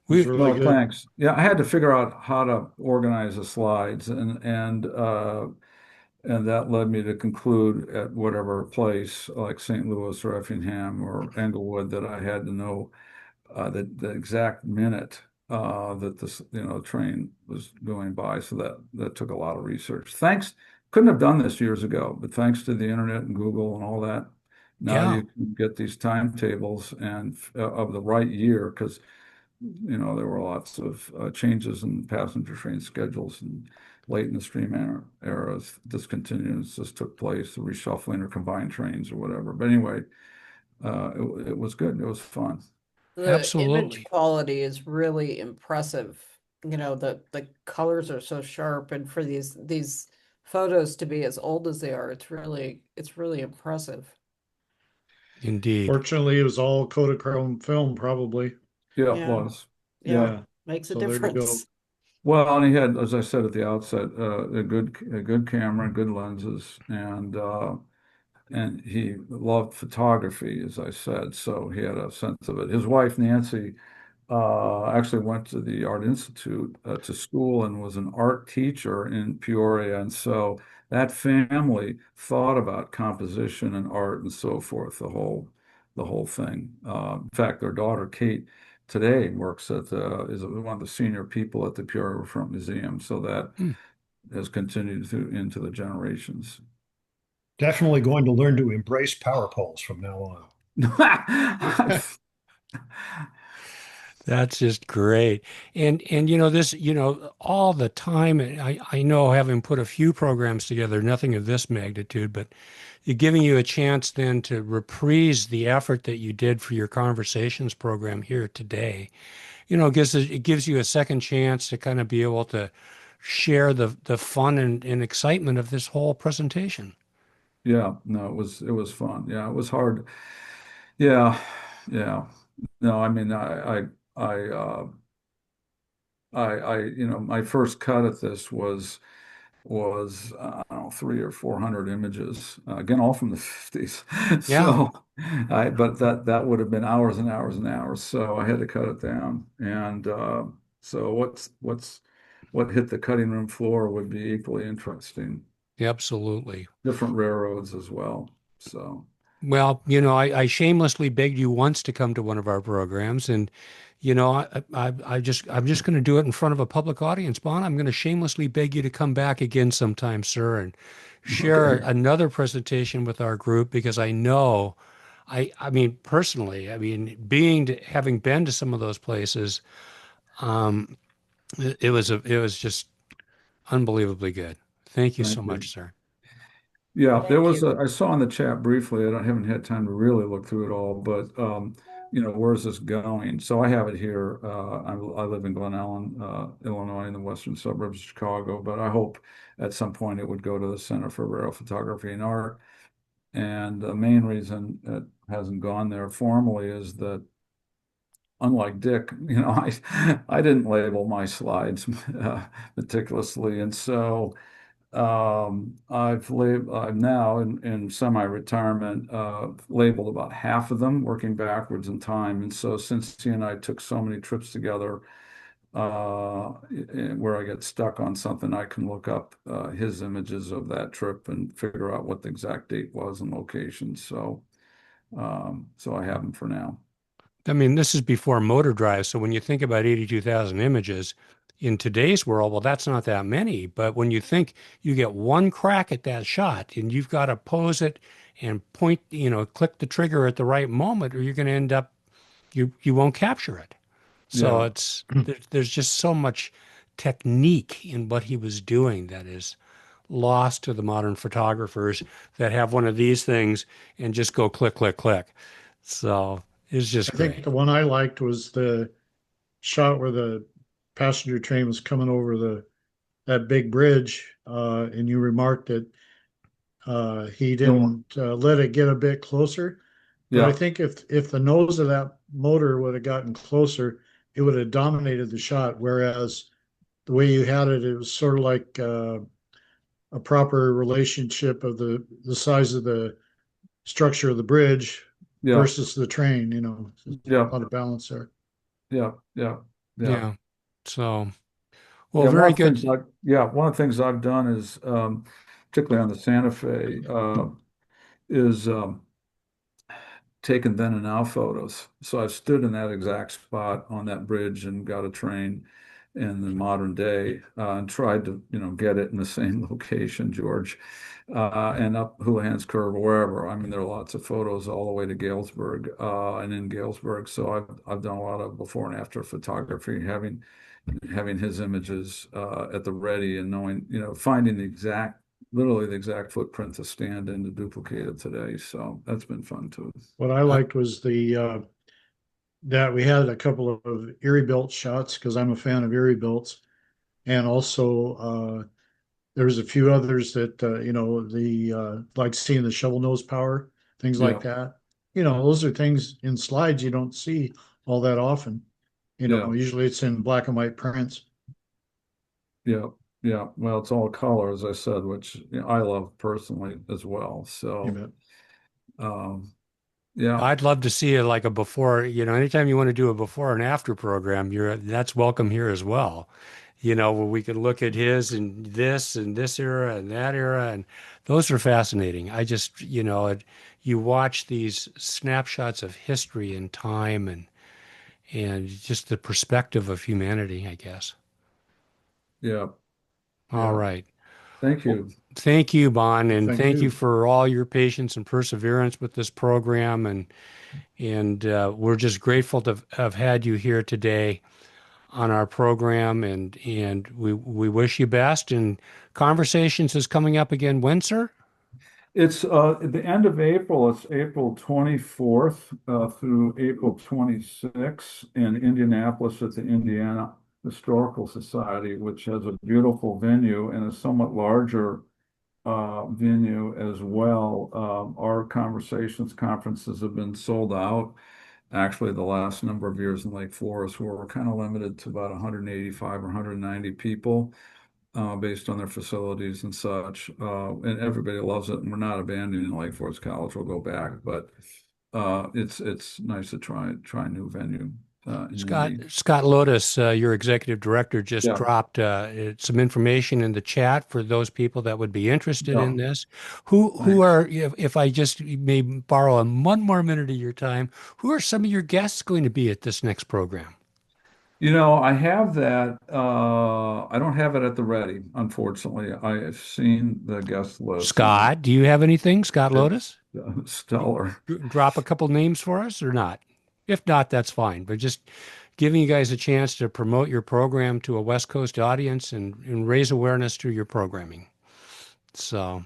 It's we really Well, good. thanks. Yeah, I had to figure out how to organize the slides, and that led me to conclude at whatever place like St. Louis or Effingham or Englewood that I had to know the exact minute that this train was going by. So that took a lot of research. Thanks. Couldn't have done this years ago, but thanks to the internet and Google and all that, now yeah. you can get these timetables and of the right year because there were lots of changes in passenger train schedules and late in the era, discontinuances took place, the reshuffling or combined trains or whatever. But anyway, it was good. It was fun. The image Absolutely. quality is really impressive. The colors are so sharp, and for these photos to be as old as they are, it's really impressive. Indeed. Fortunately, it was all Kodachrome film, probably. Yeah, it Yeah, was. yeah, Yeah. Yeah. makes a So there you go. difference. Well, and he had, as I said at the outset, a good camera, good lenses, and he loved photography, as I said, so he had a sense of it. His wife, Nancy, actually went to the Art Institute to school and was an art teacher in Peoria. And so that family thought about composition and art and so forth, the whole thing. In fact, their daughter, Kate, today works is one of the senior people at the Peoria Front Museum. So that Hmm. has continued into the generations. Definitely going to learn to embrace power poles from now on. That's just great. And this, all the time, I know having put a few programs together, nothing of this magnitude, but it giving you a chance then to reprise the effort that you did for your conversations program here today. It gives you a second chance to kind of be able to share the fun and excitement of this whole presentation. Yeah, no, it was fun. Yeah, it was hard. Yeah, yeah. No, I mean, my first cut at this was I don't know 300 or 400 images again, all from the 50s. Yeah, So, but that would have been hours and hours and hours. So I had to cut it down. And so what hit the cutting room floor would be equally interesting. absolutely. Different railroads as well. So. Well, I shamelessly begged you once to come to one of our programs, and I'm just going to do it in front of a public audience, Bon. I'm going to shamelessly beg you to come back again sometime, sir, and share Okay. another presentation with our group because I know, I mean personally, I mean having been to some of those places, um, it was just unbelievably good. Thank you so Thank much, you. sir. Yeah, there Thank was you. I saw in the chat briefly, I haven't had time to really look through it all, but where's this going? So I have it here. I live in Glen Ellen, Illinois, in the western suburbs of Chicago, but I hope at some point it would go to the Center for Aerial Photography and Art. And the main reason it hasn't gone there formally is that, unlike Dick, I didn't label my slides meticulously, and so I'm now in semi-retirement, labeled about half of them, working backwards in time. And so since he and I took so many trips together, where I get stuck on something, I can look up his images of that trip and figure out what the exact date was and location. So I have them for now. I mean, this is before motor drive. So when you think about 82,000 images in today's world, well, that's not that many. But when you think you get one crack at that shot and you've got to pose it and point, click the trigger at the right moment, or you're going to end up, you won't capture it. So Yeah. there's just so much technique in what he was doing that is lost to the modern photographers that have one of these things and just go click, click, click. So it's just I think great. the one I liked was the shot where the passenger train was coming over that big bridge, and you remarked that he didn't let it get a bit closer. But I Yeah. think if the nose of that motor would have gotten closer, it would have dominated the shot. Whereas the way you had it, it was sort of like a proper relationship of the size of the structure of the bridge Yeah. versus the train. A Yeah. lot of balance there. Yeah. Yeah. Yeah. Yeah. So, well, Yeah, very good. one of the things I've done is, particularly on the Santa Fe, is taken then and now photos. So I've stood in that exact spot on that bridge and got a train in the modern day, and tried to, get it in the same location, George, and up Houlihan's Curve or wherever. I mean, there are lots of photos all the way to Galesburg, and in Galesburg. So I've done a lot of before and after photography, having his images at the ready and knowing, finding literally the exact footprint to stand in to duplicate it today. So that's been fun too. What I liked was that we had a couple of Erie built shots because I'm a fan of Erie builts, and also there was a few others that like seeing the shovel nose power, things like Yeah, that. Those are things in slides you don't see all that often. yeah, Usually it's in black and white prints. yeah, yeah. Well, it's all color, as I said, which I love personally as well. You So, bet. um, yeah, I'd love to see it like a before, anytime you want to do a before and after program, that's welcome here as well. Where we could look at his and this era and that era, and those are fascinating. I just, you watch these snapshots of history and time and just the perspective of humanity, I guess. yeah, All yeah. right. Thank Well, you. thank you, Bon, and Thank thank you you. for all your patience and perseverance with this program. And we're just grateful to have had you here today on our program, and we wish you best. And Conversations is coming up again when, sir? It's at the end of April. It's April 24th through April 26th in Indianapolis at the Indiana Historical Society, which has a beautiful venue and a somewhat larger venue as well. Our conferences have been sold out. Actually, the last number of years in Lake Forest, where we're kind of limited to about 185 or 190 people, based on their facilities and such. And everybody loves it, and we're not abandoning Lake Forest College. We'll go back, but it's nice to try a new venue in Indy. Scott Lotus, your executive director, just Yeah, dropped some information in the chat for those people that would be interested yeah. in this. Who Thanks. are, if I just may borrow one more minute of your time, who are some of your guests going to be at this next program? I have that. I don't have it at the ready, unfortunately. I have seen the guest list, and Scott, do you have anything? Scott Lotus? it's stellar. Drop a couple names for us or not? If not, that's fine. But just giving you guys a chance to promote your program to a West Coast audience and raise awareness to your programming. So,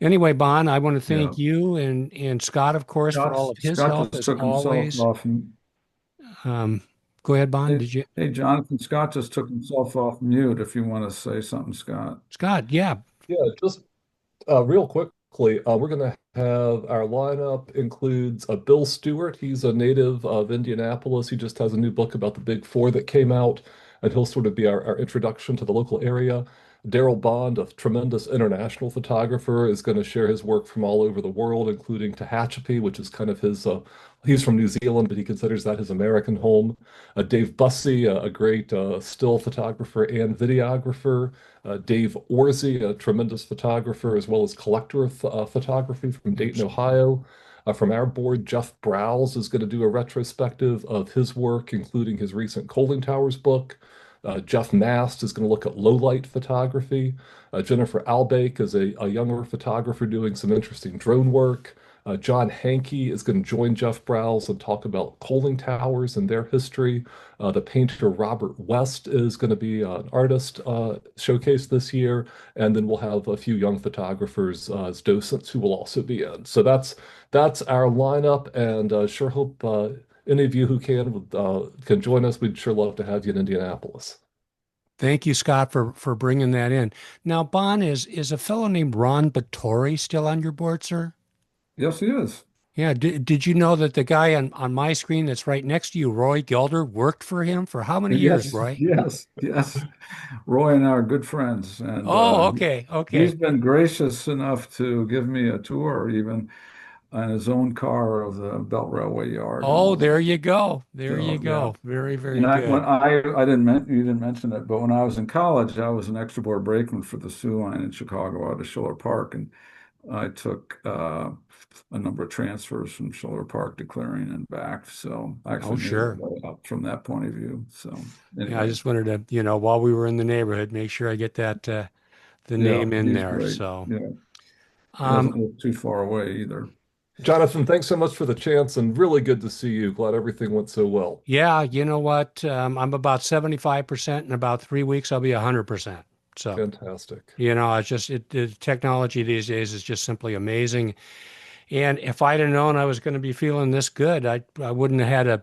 Anyway, Bon, I want to Yeah. thank you and Scott, of course, for all of his Scott help just as took himself always. off. Um, Go ahead, Bon. Hey, Did you, hey, Jonathan, Scott just took himself off mute if you want to say something, Scott. Scott? Yeah. Yeah, just real quickly, we're going to have our lineup includes Bill Stewart. He's a native of Indianapolis. He just has a new book about the Big Four that came out, and he'll sort of be our introduction to the local area. Daryl Bond, a tremendous international photographer, is going to share his work from all over the world, including Tehachapi, which is kind of his. He's from New Zealand, but he considers that his American home. Dave Bussey, a great still photographer and videographer. Dave Orsey, a tremendous photographer as well as collector of photography from Dayton, Ohio. From our board, Jeff Browse is going to do a retrospective of his work, including his recent Coaling Towers book. Jeff Mast is going to look at low light photography. Jennifer Albake is a younger photographer doing some interesting drone work. John Hankey is going to join Jeff Browse and talk about coaling towers and their history. The painter Robert West is going to be an artist showcase this year. And then we'll have a few young photographers as docents who will also be in. So that's our lineup, and sure hope any of you who can join us. We'd sure love to have you in Indianapolis. Thank you, Scott, for bringing that in. Now, Bon, is a fellow named Ron Battori still on your board, sir? Yes, he is. Yeah. Did you know that the guy on my screen that's right next to you, Roy Gelder, worked for him for how many years, Yes, Roy? yes. Roy and I are good friends, and Oh, okay, he's okay. been gracious enough to give me a tour, even on his own car of the Belt Railway Yard and Oh, all there that. you go. There you So yeah. go. Very, very And when good. I didn't you didn't mention it, but when I was in college, I was an extra board brakeman for the Sioux Line in Chicago out of Schiller Park, and I took a number of transfers from Schiller Park to Clearing and back. So I Oh, actually knew sure. that up from that point of view. So Yeah, I anyway, just wanted to, while we were in the neighborhood, make sure I get that the yeah, name in he's there. great. So, Yeah, he um, doesn't live too far away either. Jonathan, thanks so much for the chance, and really good to see you. Glad everything went so well. yeah, you know what? I'm about 75%. In about 3 weeks, I'll be 100%. So, Fantastic. it's just the technology these days is just simply amazing. And if I'd have known I was going to be feeling this good, I wouldn't have had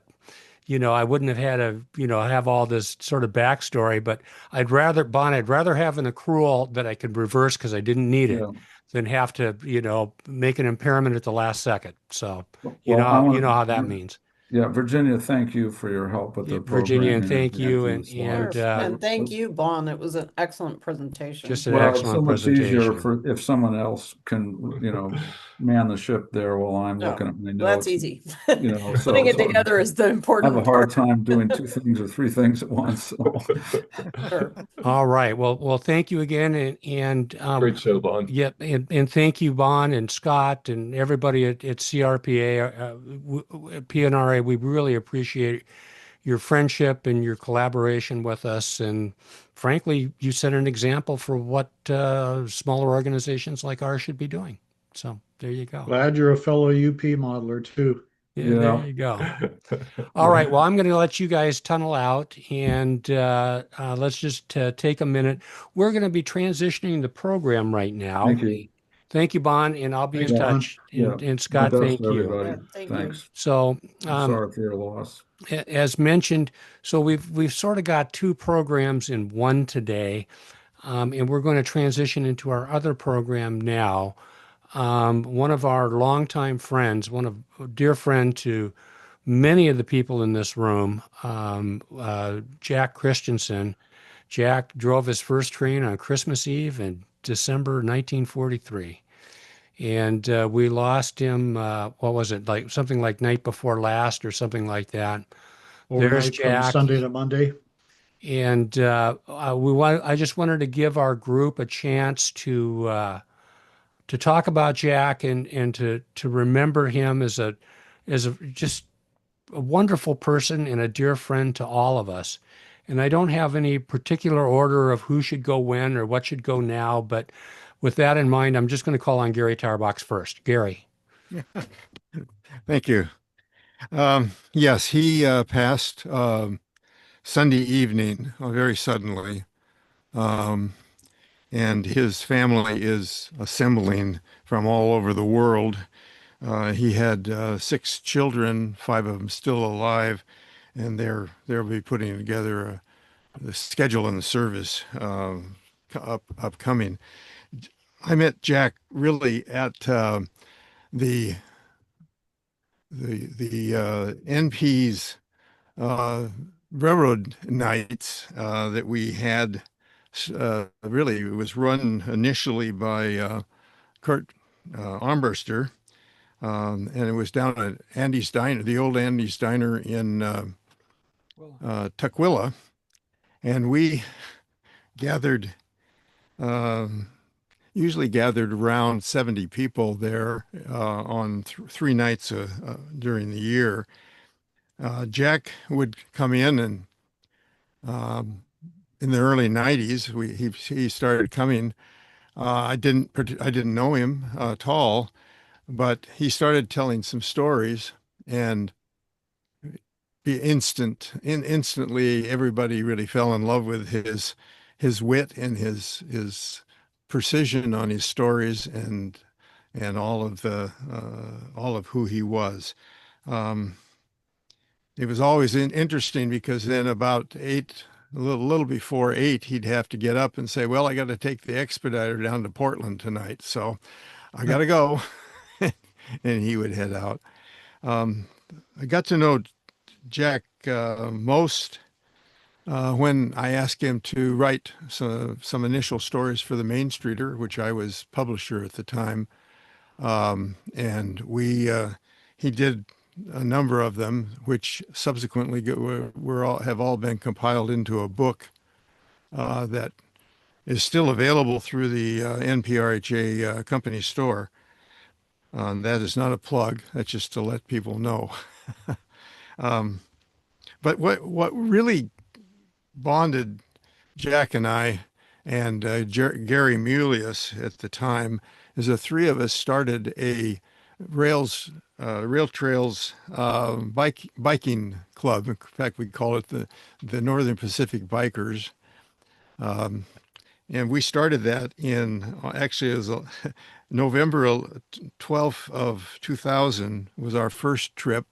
I wouldn't have had have all this sort of backstory. But I'd rather have an accrual that I could reverse because I didn't need it Yeah. than have to, make an impairment at the last second. So, Well, I you want know how that to, means. yeah, Virginia, thank you for your help with the Virginia, and programming thank and you, for the and Sure. slides. And thank you, Bon. It was an excellent just presentation. an Well, it's so excellent much easier presentation. for if someone else can, man the ship there while I'm No, looking at my that's notes. easy. So Putting it together is the I have a important hard part. time doing two things or three things at once. So. Sure. All right. Well, thank you again, and Great show, Bon. yeah, and thank you, Bon and Scott and everybody at CRPA, PNRA. We really appreciate your friendship and your collaboration with us. And frankly, you set an example for what smaller organizations like ours should be doing. So there you go. Glad you're a fellow UP modeler too. Yeah, there Yeah. you go. All right. Well, I'm going to let you guys tunnel out, and let's just take a minute. We're going to be transitioning the program right now. Thank you. Thank you, Bon, and I'll be Thanks, in Yeah. Bon. touch. Yeah. And My Scott, best thank to you. everybody. Yeah, thank you. Thanks. So, I'm sorry for your loss. as mentioned, so we've sort of got two programs in one today, and we're going to transition into our other program now. One of our longtime friends, a dear friend to many of the people in this room, Jack Christensen. Jack drove his first train on Christmas Eve in December 1943. And we lost him, what was it, like something like night before last or something like that. There's Overnight from Jack. Sunday to Monday. And I just wanted to give our group a chance to talk about Jack and to remember him as a just a wonderful person and a dear friend to all of us. And I don't have any particular order of who should go when or what should go now, but with that in mind, I'm just going to call on Gary Tarbox first. Gary. Thank you. Yes, he passed Sunday evening very suddenly. and his family is assembling from all over the world. He had 6 children, 5 of them still alive, and they'll be putting together the schedule and the service upcoming. I met Jack really at the NP's railroad nights that we had. Really, it was run initially by Kurt Armbruster, and it was down at Andy's Diner, the old Andy's Diner in Tukwila, and we gathered, usually gathered around 70 people there on 3 nights during the year. Jack would come in, and in the early 90s, he started coming. I didn't know him at all, but he started telling some stories, and instantly everybody really fell in love with his wit and his precision on his stories and all of who he was. It was always interesting because then about 8, a little before 8, he'd have to get up and say, "Well, I got to take the expediter down to Portland tonight, so I got to go." And he would head out. I got to know Jack most when I asked him to write some initial stories for the Main Streeter, which I was publisher at the time. And he did a number of them, which subsequently have all been compiled into a book that is still available through the NPRHA company store. That is not a plug. That's just to let people know. But what really bonded Jack and I and Gary Mulius at the time is the 3 of us started a rail trails biking club. In fact, we call it the Northern Pacific Bikers. And we started that actually as November 12th of 2000 was our first trip.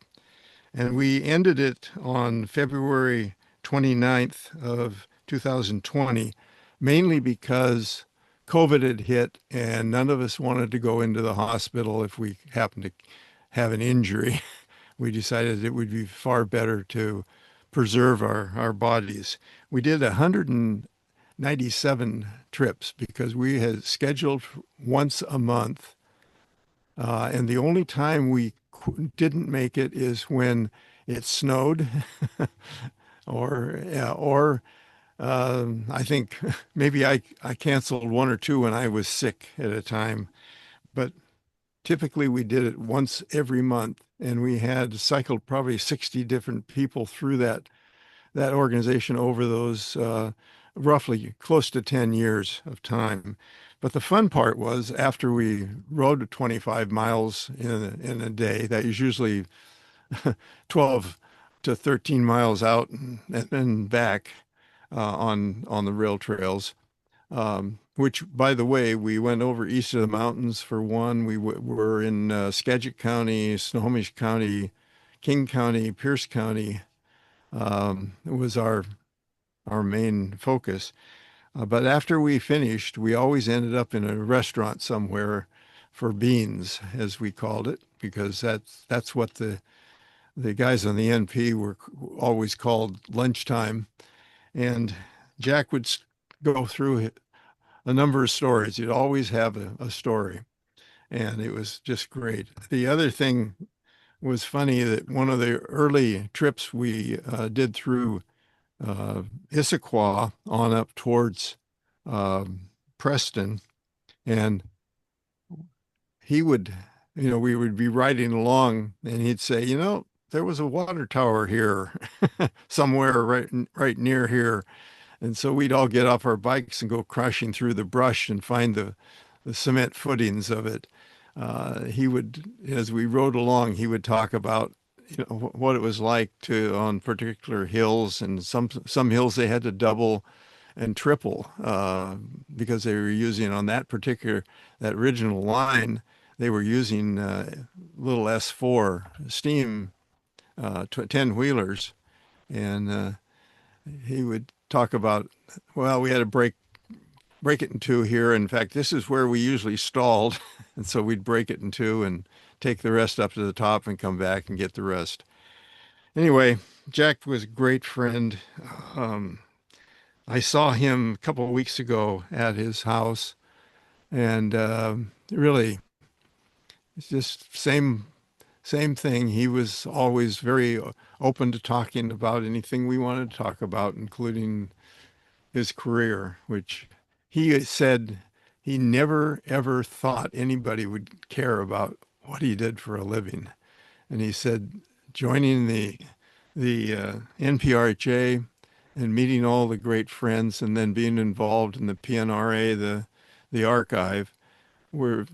And we ended it on February 29th of 2020, mainly because COVID had hit and none of us wanted to go into the hospital if we happened to have an injury. We decided it would be far better to preserve our bodies. We did 197 trips because we had scheduled once a month. And the only time we didn't make it is when it snowed or I think maybe I canceled 1 or 2 when I was sick at a time, but typically we did it once every month, and we had cycled probably 60 different people through that organization over those roughly close to 10 years of time. But the fun part was after we rode 25 miles in a day, that is usually 12 to 13 miles out and back on the rail trails, which, by the way, we went over east of the mountains for one. We were in Skagit County, Snohomish County, King County, Pierce County. It was our main focus. But after we finished, we always ended up in a restaurant somewhere for beans, as we called it, because that's what the guys on the NP were always called lunchtime. And Jack would go through a number of stories. He'd always have a story, and it was just great. The other thing was funny that one of the early trips we did through Issaquah on up towards Preston, and he would, we would be riding along, and he'd say, there was a water tower here somewhere right near here. And so we'd all get off our bikes and go crashing through the brush and find the cement footings of it. He would, as we rode along, he would talk about what it was like on particular hills, and some hills they had to double and triple because they were using on that original line, they were using little S4 steam 10-wheelers. And he would talk about, well, we had to break it in two here. In fact, this is where we usually stalled. And so we'd break it in two and take the rest up to the top and come back and get the rest. Anyway, Jack was a great friend. I saw him a couple of weeks ago at his house, and really, it's just same thing. He was always very open to talking about anything we wanted to talk about, including his career, which he said he never ever thought anybody would care about what he did for a living. And he said joining the NPRHA and meeting all the great friends and then being involved in the PNRA, the archive, were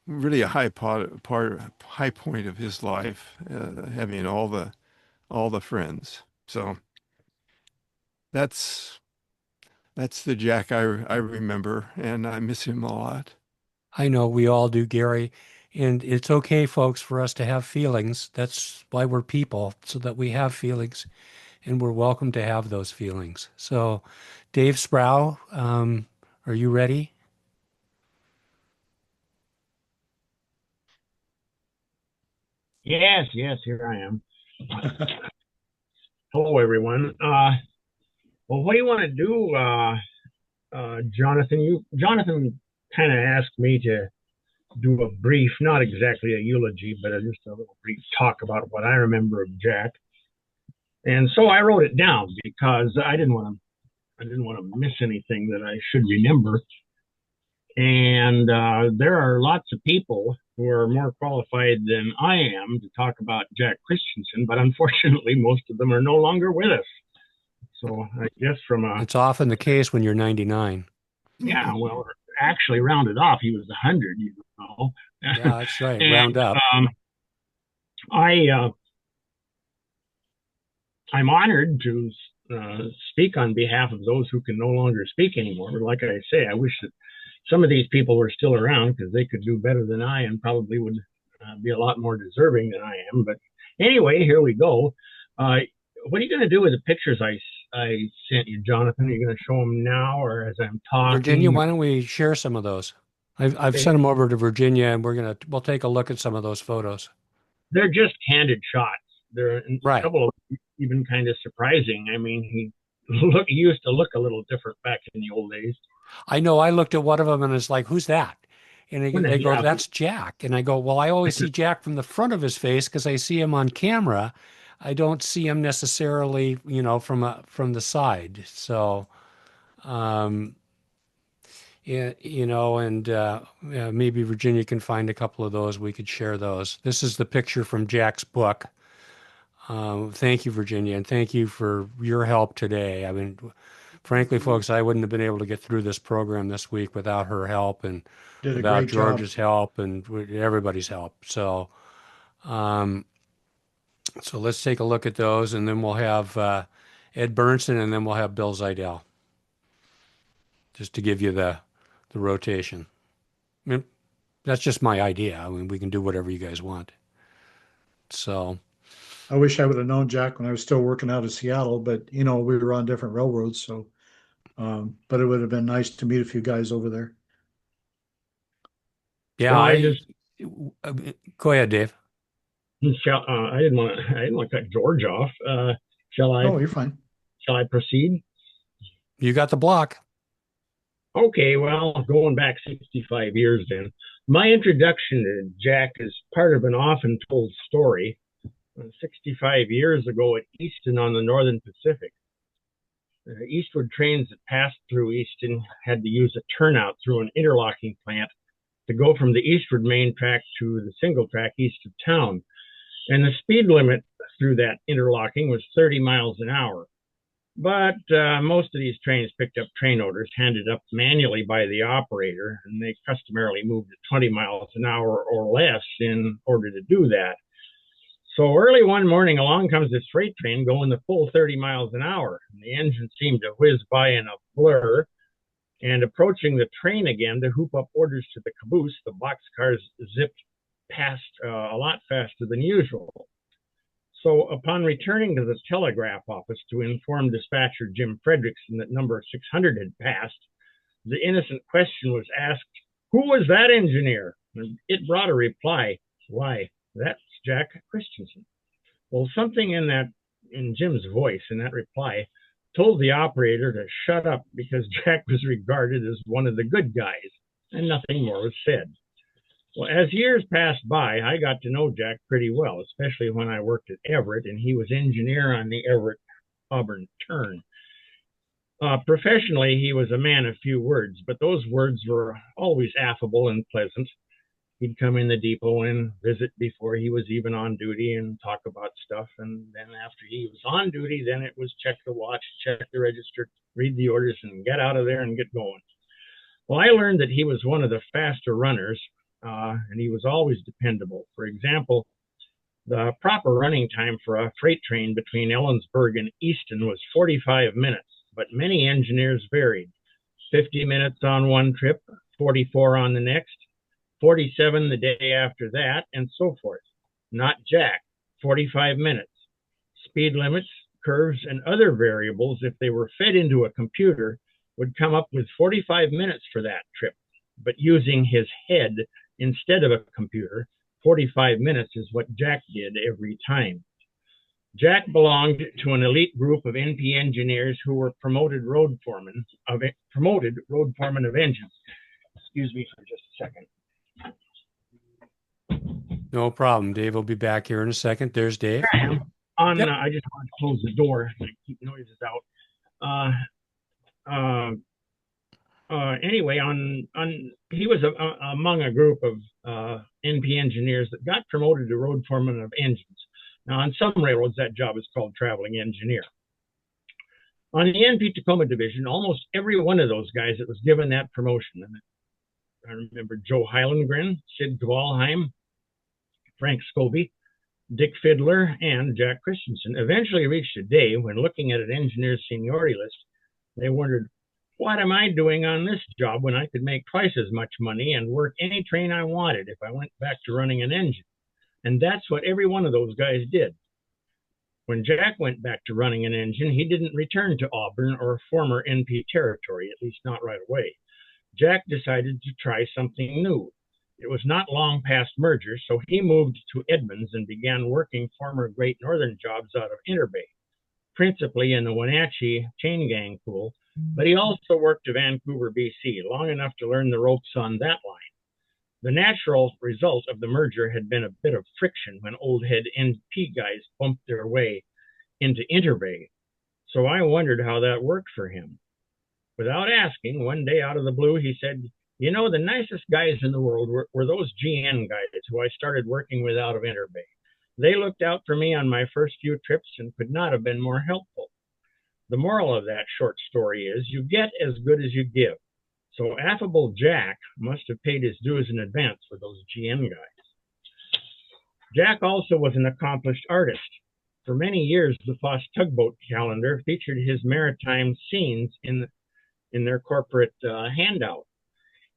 really a high point of his life, having all the friends. So that's the Jack I remember, and I miss him a lot. I know we all do, Gary. And it's okay, folks, for us to have feelings. That's why we're people, so that we have feelings, and we're welcome to have those feelings. So, Dave Sproul, are you ready? Yes, here I am. Hello, everyone. Well, what do you want to do, Jonathan? Jonathan kind of asked me to do a brief, not exactly a eulogy, but just a little brief talk about what I remember of Jack. And so I wrote it down because I didn't want to miss anything that I should remember. And there are lots of people who are more qualified than I am to talk about Jack Christensen, but unfortunately, most of them are no longer with us. So I guess It's often the case when you're 99. Yeah, well, actually rounded off, he was 100, you know. Yeah, that's right. And, Round up. I'm honored to speak on behalf of those who can no longer speak anymore. But like I say, I wish that some of these people were still around because they could do better than I and probably would be a lot more deserving than I am. But anyway, here we go. What are you going to do with the pictures I sent you, Jonathan? Are you going to show them now or as I'm talking? Virginia, why don't we share some of those? I've sent them over to Virginia, and we'll take a look at some of those photos. They're just candid shots. They're right. A couple of even kind of surprising. I mean, he used to look a little different back in the old days. I know. I looked at one of them and it's like, who's that? And they go, that's Jack. And I go, well, I always see Jack from the front of his face because I see him on camera. I don't see him necessarily, from the side. So, maybe Virginia can find a couple of those. We could share those. This is the picture from Jack's book. Thank you, Virginia, and thank you for your help today. I mean, frankly, folks, I wouldn't have been able to get through this program this week without her help and without George's help and everybody's help. So, so let's take a look at those, and then we'll have Ed Bernson, and then we'll have Bill Zeidel, just to give you the rotation. I mean, that's just my idea. I mean, we can do whatever you guys want. So. I wish I would have known Jack when I was still working out of Seattle, but we were on different railroads. So, but it would have been nice to meet a few guys over there. Yeah, go ahead, Dave. I didn't want to cut George off. Shall I? Oh, you're fine. Shall I proceed? You got the block. Okay, well, going back 65 years then. My introduction to Jack is part of an often told story. 65 years ago at Easton on the Northern Pacific. Eastward trains that passed through Easton had to use a turnout through an interlocking plant to go from the eastward main track to the single track east of town. And the speed limit through that interlocking was 30 miles an hour. But most of these trains picked up train orders handed up manually by the operator, and they customarily moved at 20 miles an hour or less in order to do that. So early one morning, along comes this freight train going the full 30 miles an hour. And the engine seemed to whiz by in a blur. And approaching the train again to hoop up orders to the caboose, the boxcars zipped past a lot faster than usual. So upon returning to the telegraph office to inform dispatcher Jim Fredrickson that number 600 had passed, the innocent question was asked, "Who was that engineer?" And it brought a reply, "Why, that's Jack Christensen." Well, something in Jim's voice in that reply told the operator to shut up because Jack was regarded as one of the good guys, and nothing more was said. Well, as years passed by, I got to know Jack pretty well, especially when I worked at Everett, and he was engineer on the Everett-Auburn turn. Professionally, he was a man of few words, but those words were always affable and pleasant. He'd come in the depot and visit before he was even on duty and talk about stuff. And then after he was on duty, then it was check the watch, check the register, read the orders, and get out of there and get going. Well, I learned that he was one of the faster runners, and he was always dependable. For example, the proper running time for a freight train between Ellensburg and Easton was 45 minutes, but many engineers varied. 50 minutes on one trip, 44 on the next, 47 the day after that, and so forth. Not Jack, 45 minutes. Speed limits, curves, and other variables, if they were fed into a computer, would come up with 45 minutes for that trip. But using his head instead of a computer, 45 minutes is what Jack did every time. Jack belonged to an elite group of NP engineers who were promoted road foremen of engines. Excuse me for just a second. No problem. Dave will be back here in a second. There's Dave. Yep. I just want to close the door and keep noises out. Anyway, he was among a group of NP engineers that got promoted to road foreman of engines. Now, on some railroads, that job is called traveling engineer. On the NP Tacoma division, almost every one of those guys that was given that promotion, and I remember Joe Heilengren, Sid Kvalheim, Frank Scobie, Dick Fiddler, and Jack Christensen, eventually reached a day when, looking at an engineer's seniority list, they wondered, what am I doing on this job when I could make twice as much money and work any train I wanted if I went back to running an engine? And that's what every one of those guys did. When Jack went back to running an engine, he didn't return to Auburn or former NP territory, at least not right away. Jack decided to try something new. It was not long past merger, so he moved to Edmonds and began working former Great Northern jobs out of Interbay, principally in the Wenatchee chain gang pool, but he also worked to Vancouver, BC, long enough to learn the ropes on that line. The natural result of the merger had been a bit of friction when old head NP guys bumped their way into Interbay, so I wondered how that worked for him. Without asking, one day out of the blue, he said, "You know, the nicest guys in the world were those GN guys who I started working with out of Interbay. They looked out for me on my first few trips and could not have been more helpful." The moral of that short story is you get as good as you give. So affable Jack must have paid his dues in advance for those GN guys. Jack also was an accomplished artist. For many years, the Foss Tugboat calendar featured his maritime scenes in their corporate handout.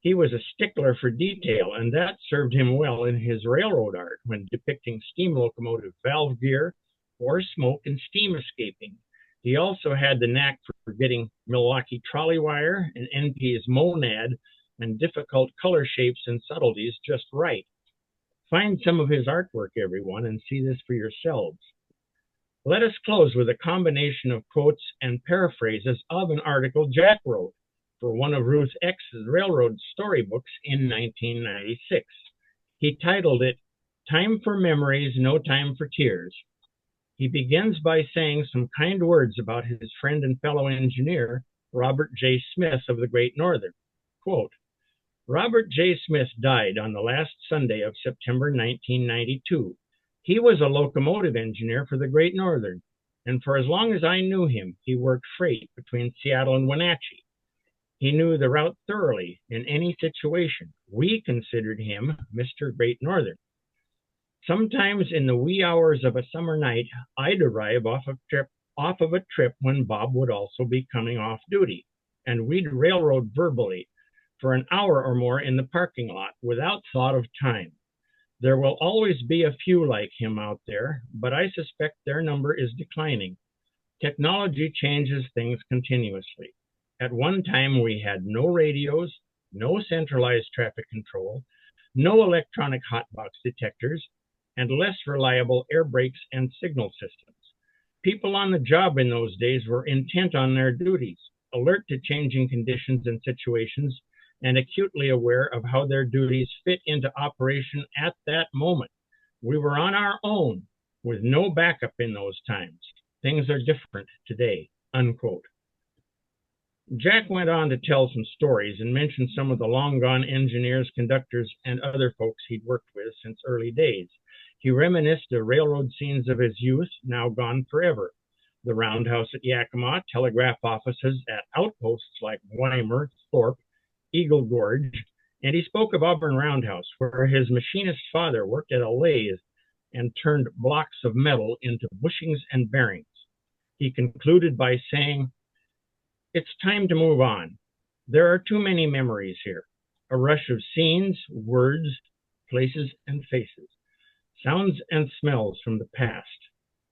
He was a stickler for detail, and that served him well in his railroad art when depicting steam locomotive valve gear or smoke and steam escaping. He also had the knack for getting Milwaukee trolley wire and NP's monad and difficult color shapes and subtleties just right. Find some of his artwork, everyone, and see this for yourselves. Let us close with a combination of quotes and paraphrases of an article Jack wrote for one of Ruth X's railroad storybooks in 1996. He titled it, "Time for Memories, No Time for Tears." He begins by saying some kind words about his friend and fellow engineer, Robert J. Smith of the Great Northern. Quote, "Robert J. Smith died on the last Sunday of September 1992. He was a locomotive engineer for the Great Northern, and for as long as I knew him, he worked freight between Seattle and Wenatchee. He knew the route thoroughly in any situation. We considered him Mr. Great Northern. Sometimes in the wee hours of a summer night, I'd arrive off of a trip when Bob would also be coming off duty, and we'd railroad verbally for an hour or more in the parking lot without thought of time. There will always be a few like him out there, but I suspect their number is declining. Technology changes things continuously. At one time, we had no radios, no centralized traffic control, no electronic hotbox detectors, and less reliable air brakes and signal systems. People on the job in those days were intent on their duties, alert to changing conditions and situations, and acutely aware of how their duties fit into operation at that moment. We were on our own with no backup in those times. Things are different today, unquote. Jack went on to tell some stories and mentioned some of the long-gone engineers, conductors, and other folks he'd worked with since early days. He reminisced the railroad scenes of his youth, now gone forever. The roundhouse at Yakima, telegraph offices at outposts like Weimar, Thorpe, Eagle Gorge, and he spoke of Auburn Roundhouse, where his machinist father worked at a lathe and turned blocks of metal into bushings and bearings. He concluded by saying, "It's time to move on. There are too many memories here. A rush of scenes, words, places, and faces. Sounds and smells from the past.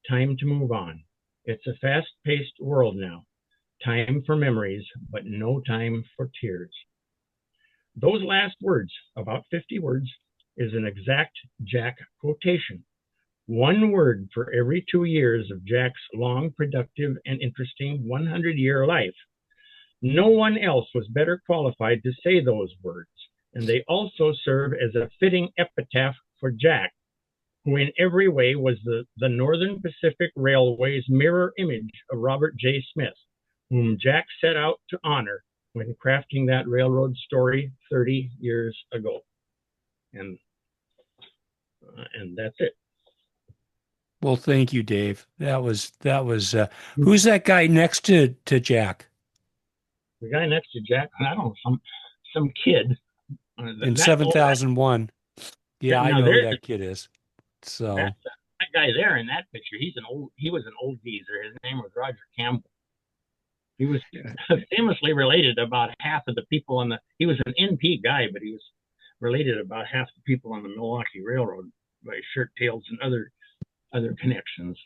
Time to move on. It's a fast-paced world now. Time for memories, but no time for tears." Those last words, about 50 words, is an exact Jack quotation. One word for every 2 years of Jack's long, productive, and interesting 100-year life. No one else was better qualified to say those words, and they also serve as a fitting epitaph for Jack, who in every way was the Northern Pacific Railway's mirror image of Robert J. Smith, whom Jack set out to honor when crafting that railroad story 30 years ago. And that's it. Well, thank you, Dave. Who's that guy next to Jack? The guy next to Jack, I don't know, some kid. In 7001. Yeah, I know who that kid is. So that guy there in that picture, he was an old geezer. His name was Roger Campbell. He was famously related to about half of the people he was an NP guy, but he was related to about half the people on the Milwaukee Railroad by shirt tails and other connections.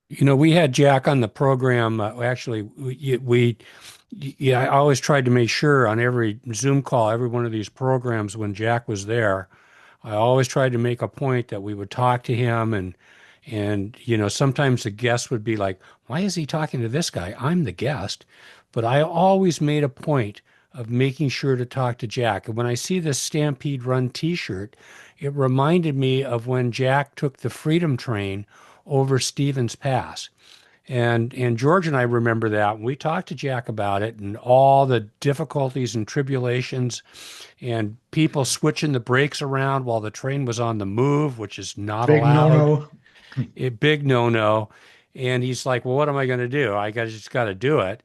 You know, we had Jack on the program. Actually, I always tried to make sure on every Zoom call, every one of these programs, when Jack was there, I always tried to make a point that we would talk to him, and you know, sometimes the guest would be like, "Why is he talking to this guy? I'm the guest." But I always made a point of making sure to talk to Jack. And when I see this Stampede Run T-shirt, it reminded me of when Jack took the Freedom Train over Stevens Pass. And George and I remember that. We talked to Jack about it and all the difficulties and tribulations and people switching the brakes around while the train was on the move, which is not Big allowed. no-no. A big no-no. And he's like, "Well, what am I going to do? Just got to do it."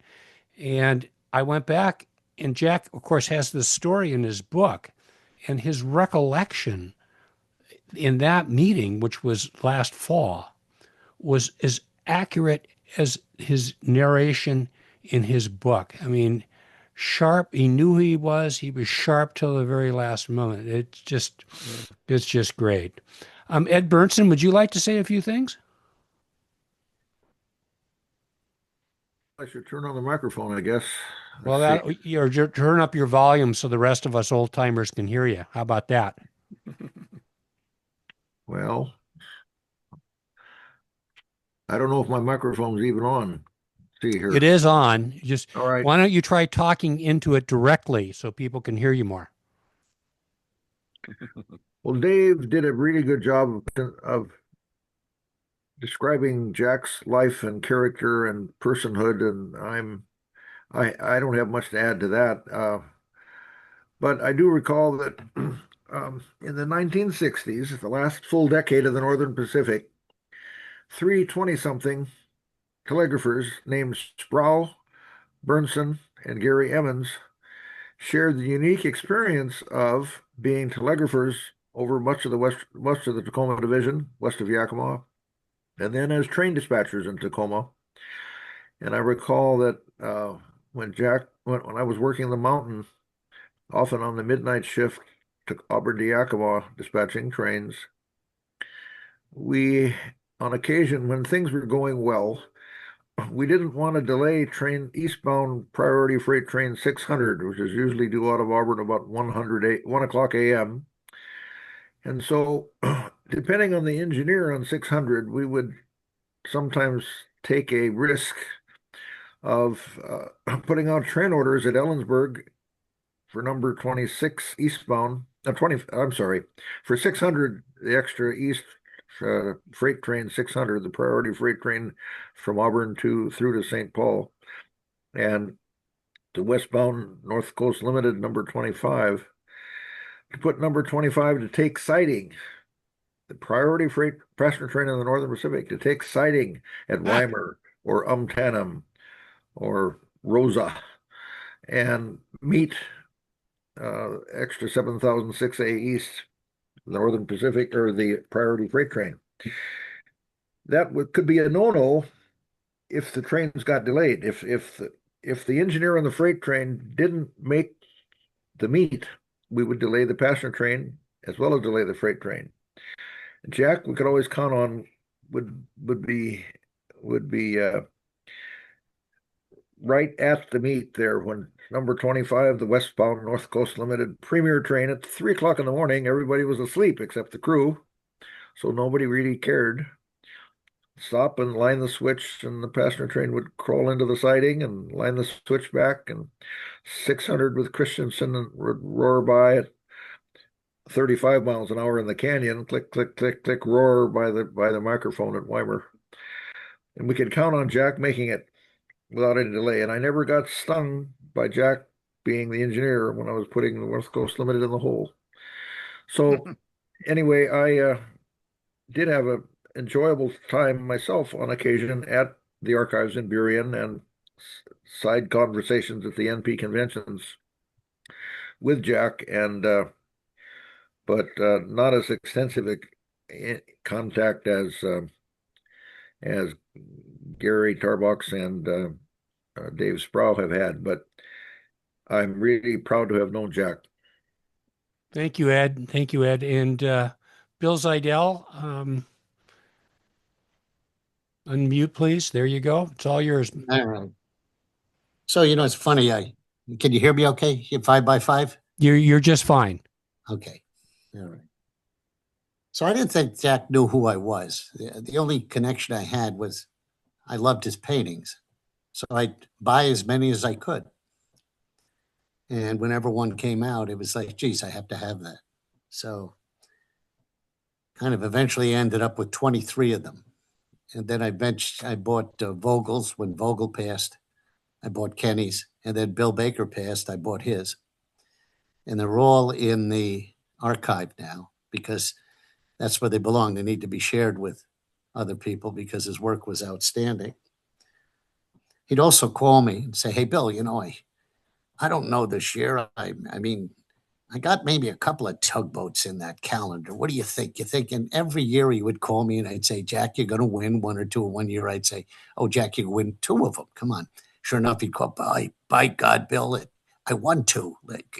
And I went back, and Jack, of course, has this story in his book, and his recollection in that meeting, which was last fall, was as accurate as his narration in his book. I mean, sharp. He knew who he was. He was sharp till the very last moment. It's just great. Ed Bernson, would you like to say a few things? I should turn on the microphone, I guess. Well, you're turn up your volume so the rest of us old timers can hear you. How about that? Well, I don't know if my microphone's even on. See here. It is on. Just all right. Why don't you try talking into it directly so people can hear you more? Well, Dave did a really good job of describing Jack's life and character and personhood, and I don't have much to add to that. But I do recall that in the 1960s, the last full decade of the Northern Pacific, 3 20-something telegraphers named Sproul, Burnson, and Gary Emmons shared the unique experience of being telegraphers over much of the Tacoma Division, west of Yakima, and then as train dispatchers in Tacoma. And I recall that when I was working the mountain, often on the midnight shift to Auburn to Yakima, dispatching trains, we, on occasion, when things were going well, we didn't want to delay eastbound priority freight train 600, which is usually due out of Auburn about 1 o'clock a.m. And so, depending on the engineer on 600, we would sometimes take a risk of putting out train orders at Ellensburg for number 26 eastbound, for 600, the extra east freight train 600, the priority freight train from Auburn through to St. Paul, and the westbound North Coast Limited number 25, to put number 25 to take siding, the priority freight passenger train in the Northern Pacific to take siding at Weimar or Umtanum or Rosa and meet extra 7006A East, Northern Pacific, or the priority freight train. That could be a no-no if the trains got delayed. If the engineer on the freight train didn't make the meet, we would delay the passenger train as well as delay the freight train. Jack, we could always count on would be right at the meet there when number 25, the westbound North Coast Limited premier train at 3 o'clock in the morning, everybody was asleep except the crew, so nobody really cared. Stop and line the switch, and the passenger train would crawl into the siding and line the switch back, and 600 with Christensen would roar by at 35 miles an hour in the canyon, click, click, click, click, roar by the microphone at Weimar. And we could count on Jack making it without any delay. And I never got stung by Jack being the engineer when I was putting the North Coast Limited in the hole. So anyway, I did have an enjoyable time myself on occasion at the archives in Burien and side conversations at the NP conventions with Jack, and but not as extensive a contact as Gary Tarbox and Dave Sproul have had. But I'm really proud to have known Jack. Thank you, Ed. Thank you, Ed. And Bill Zeidel, unmute, please. There you go. It's all yours. All right. So, it's funny. Can you hear me okay? 5x5? You're just fine. Okay. All right. So I didn't think Jack knew who I was. The only connection I had was I loved his paintings. So I'd buy as many as I could. And whenever one came out, it was like, geez, I have to have that. So kind of eventually ended up with 23 of them. And then I bought Vogel's when Vogel passed. I bought Kenny's. And then Bill Baker passed. I bought his. And they're all in the archive now because that's where they belong. They need to be shared with other people because his work was outstanding. He'd also call me and say, hey, Bill, I don't know this year. I mean, I got maybe a couple of tugboats in that calendar. What do you think? And every year he would call me and I'd say, Jack, you're going to win one or two. And one year I'd say, oh, Jack, you win 2 of them. Come on. Sure enough, he'd call, by God, Bill, I won 2.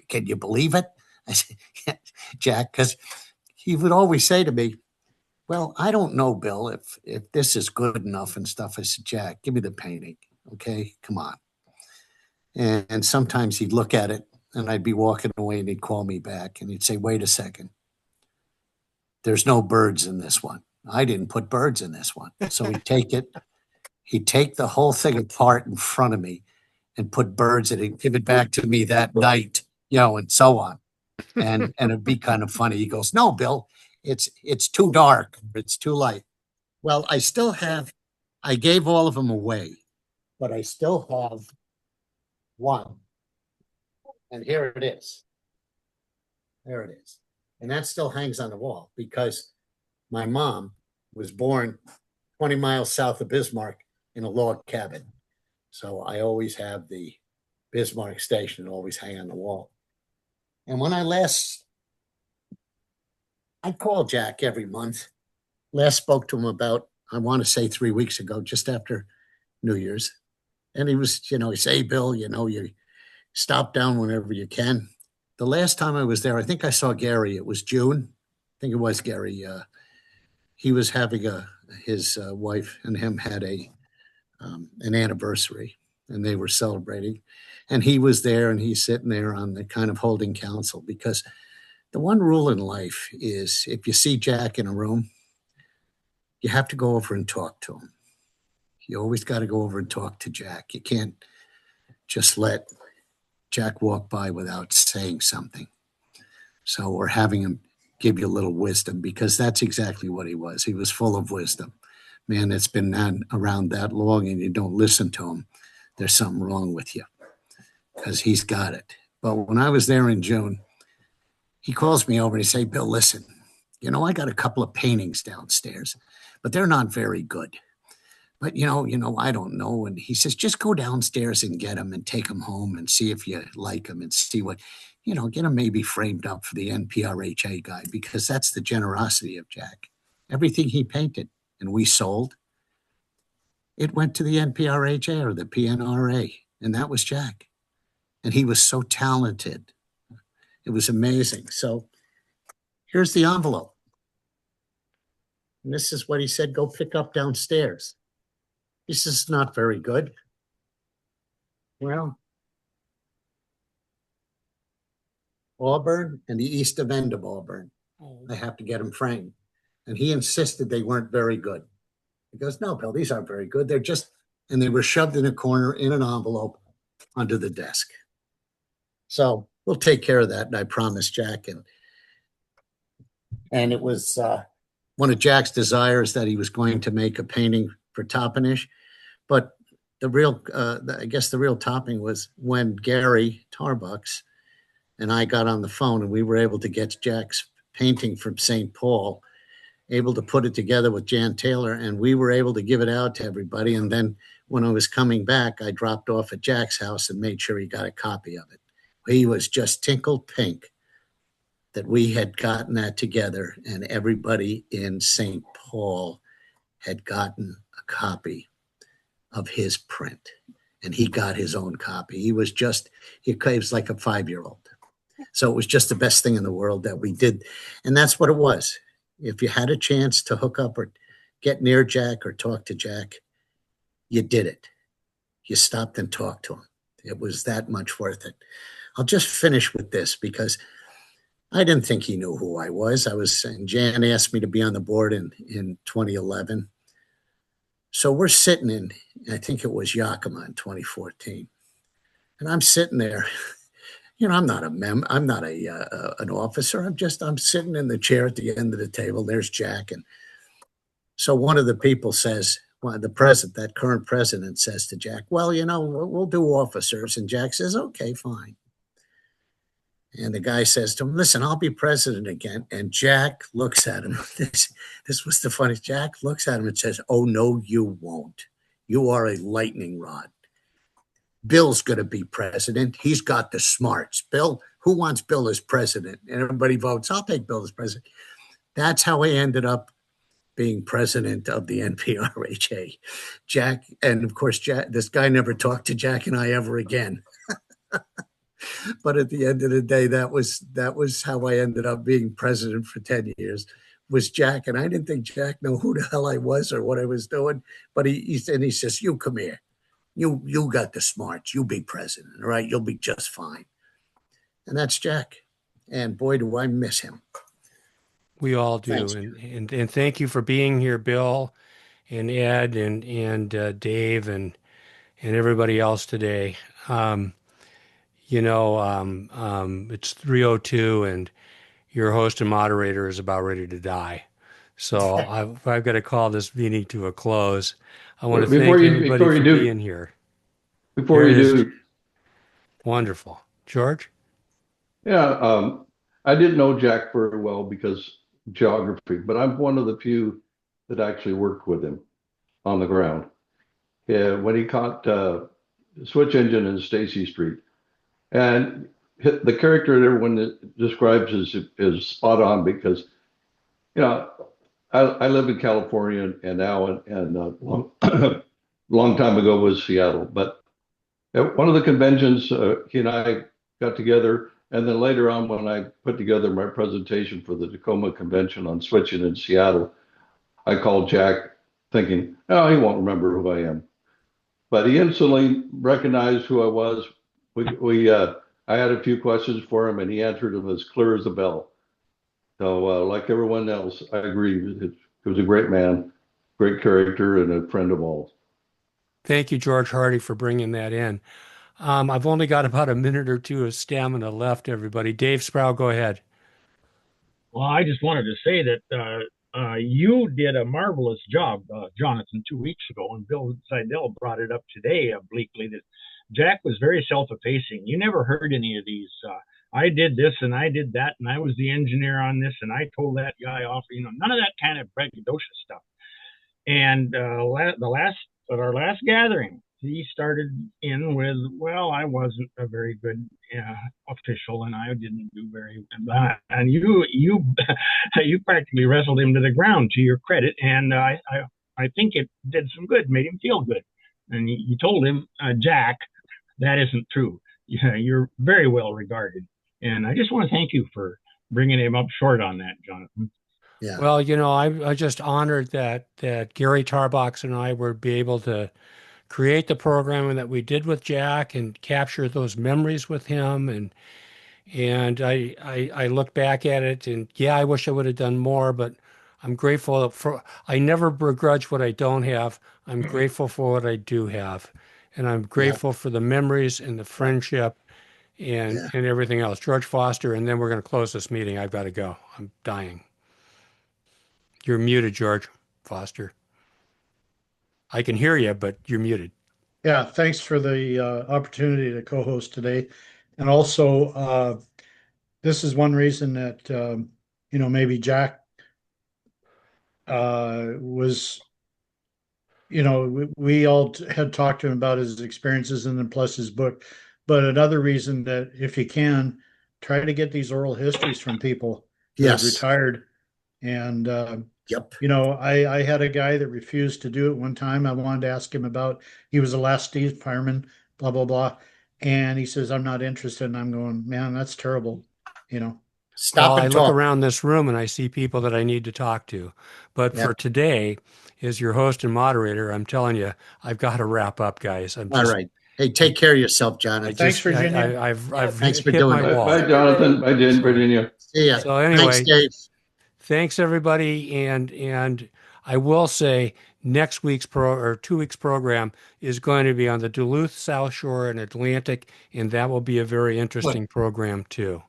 Can you believe it? I said, yeah, Jack, because he would always say to me, well, I don't know, Bill, if this is good enough and stuff. I said, Jack, give me the painting. Okay, come on. And sometimes he'd look at it and I'd be walking away and he'd call me back and he'd say, wait a second. There's no birds in this one. I didn't put birds in this one. So he'd take the whole thing apart in front of me and put birds in it and give it back to me that night, and so on. And it'd be kind of funny. He goes, no, Bill, it's too dark. It's too light. Well, I gave all of them away, but I still have one. And here it is. There it is. And that still hangs on the wall because my mom was born 20 miles south of Bismarck in a log cabin. So I always have the Bismarck station always hang on the wall. And when I last I call Jack every month. Last spoke to him about, I want to say 3 weeks ago, just after New Year's. And he was, he said, hey, Bill, you stop down whenever you can. The last time I was there, I think I saw Gary. It was June. I think it was Gary. He was having his wife and him had an anniversary, and they were celebrating. And he was there, and he's sitting there on the kind of holding counsel, because the one rule in life is if you see Jack in a room, you have to go over and talk to him. You always got to go over and talk to Jack. You can't just let Jack walk by without saying something. So we're having him give you a little wisdom, because that's exactly what he was. He was full of wisdom. Man, that's been around that long and you don't listen to him, there's something wrong with you, because he's got it. But when I was there in June, he calls me over and he says, Bill, listen, I got a couple of paintings downstairs, but they're not very good. But, I don't know. And he says, just go downstairs and get them and take them home and see if you like them and see what, get them maybe framed up for the NPRHA guy, because that's the generosity of Jack. Everything he painted and we sold, it went to the NPRHA or the PNRA, and that was Jack. And he was so talented. It was amazing. So here's the envelope. And this is what he said, go pick up downstairs. He says, it's not very good. Well, Auburn and the east of end of Auburn, I have to get them framed. And he insisted they weren't very good. He goes, no, Bill, these aren't very good. And they were shoved in a corner in an envelope under the desk. So we'll take care of that. And I promised Jack. And it was one of Jack's desires that he was going to make a painting for Toppenish. But I guess the real topping was when Gary Tarbucks and I got on the phone, and we were able to get Jack's painting from St. Paul, able to put it together with Jan Taylor, and we were able to give it out to everybody. And then when I was coming back, I dropped off at Jack's house and made sure he got a copy of it. He was just tinkled pink that we had gotten that together, and everybody in St. Paul had gotten a copy of his print, and he got his own copy. He was like a 5-year-old. So it was just the best thing in the world that we did. And that's what it was. If you had a chance to hook up or get near Jack or talk to Jack, you did it. You stopped and talked to him. It was that much worth it. I'll just finish with this, because I didn't think he knew who I was. And Jan asked me to be on the board in 2011. So we're sitting in, I think it was Yakima in 2014. And I'm sitting there, I'm not I'm not an officer. I'm sitting in the chair at the end of the table. There's Jack. And so one of the people says, that current president says to Jack, well, we'll do officers. And Jack says, okay, fine. And the guy says to him, listen, I'll be president again. And Jack looks at him. This was the funniest. Jack looks at him and says, oh, no, you won't. You are a lightning rod. Bill's going to be president. He's got the smarts. Bill, who wants Bill as president? And everybody votes, I'll take Bill as president. That's how I ended up being president of the NPRHA. Jack, and of course, this guy never talked to Jack and I ever again. But at the end of the day, that was how I ended up being president for 10 years, was Jack. And I didn't think Jack knew who the hell I was or what I was doing. But he says, you come here. You got the smarts. You be president, all right? You'll be just fine. And that's Jack. And boy, do I miss him. We all do. Thanks. And thank you for being here, Bill and Ed and Dave and everybody else today. It's 3:02 and your host and moderator is about ready to die. So I've got to call this meeting to a close. I want to thank everybody for being here. Before you do. Wonderful. George? Yeah, I didn't know Jack very well because of geography, but I'm one of the few that actually worked with him on the ground. Yeah, when he caught switch engine in Stacy Street. And the character that everyone describes is spot on, because you know, I live in California and now, and long time ago was Seattle. But at one of the conventions, he and I got together, and then later on, when I put together my presentation for the Tacoma Convention on switching in Seattle, I called Jack, thinking, oh, he won't remember who I am. But he instantly recognized who I was. I had a few questions for him, and he answered them as clear as a bell. So, like everyone else, I agree. He was a great man, great character, and a friend of all. Thank you, George Hardy, for bringing that in. I've only got about a minute or two of stamina left, everybody. Dave Sproul, go ahead. Well, I just wanted to say that you did a marvelous job, Jonathan, 2 weeks ago, and Bill Seidel brought it up today obliquely that Jack was very self-effacing. You never heard any of these. I did this and I did that, and I was the engineer on this, and I told that guy off. None of that kind of braggadocious stuff. And at our last gathering, he started in with, well, I wasn't a very good official, and I didn't do very well. And you practically wrestled him to the ground, to your credit. And I think it did some good, made him feel good. And you told him, Jack, that isn't true. You're very well regarded. And I just want to thank you for bringing him up short on that, Jonathan. Yeah. Well, I just honored that Gary Tarbox and I were be able to create the programming that we did with Jack and capture those memories with him. And I look back at it and yeah, I wish I would have done more, but I'm grateful I never begrudge what I don't have. I'm grateful for what I do have. And I'm grateful for the memories and the friendship and everything else. George Foster, and then we're going to close this meeting. I've got to go. I'm dying. You're muted, George Foster. I can hear you, but you're muted. Yeah, thanks for the opportunity to co-host today. And also, this is one reason that, maybe Jack was, we all had talked to him about his experiences and then plus his book. But another reason that if you can, try to get these oral histories from people that have retired. And, I had a guy that refused to do it one time. I wanted to ask him about, he was the last Steve fireman, blah, blah, blah. And he says, I'm not interested. And I'm going, man, that's terrible. Stop and I look talk. around this room and I see people that I need to talk to. But for today, as your host and moderator, I'm telling you, I've got to wrap up, guys. All right. Hey, take care of yourself, Jonathan. Thanks, Virginia. I've Thanks for hit doing my it. wall. Bye, Jonathan. Bye, Virginia. See ya. So anyway, Thanks, Dave. thanks everybody. And I will say next week's 2 weeks program is going to be on the Duluth, South Shore, and Atlantic, and that will be a very interesting program too.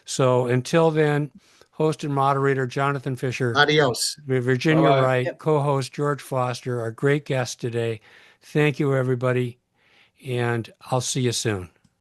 So until then, host and moderator Jonathan Fisher, Adios. Virginia Bye-bye. Wright, co-host George Foster, our great guest today. Thank you, everybody, and I'll see you soon.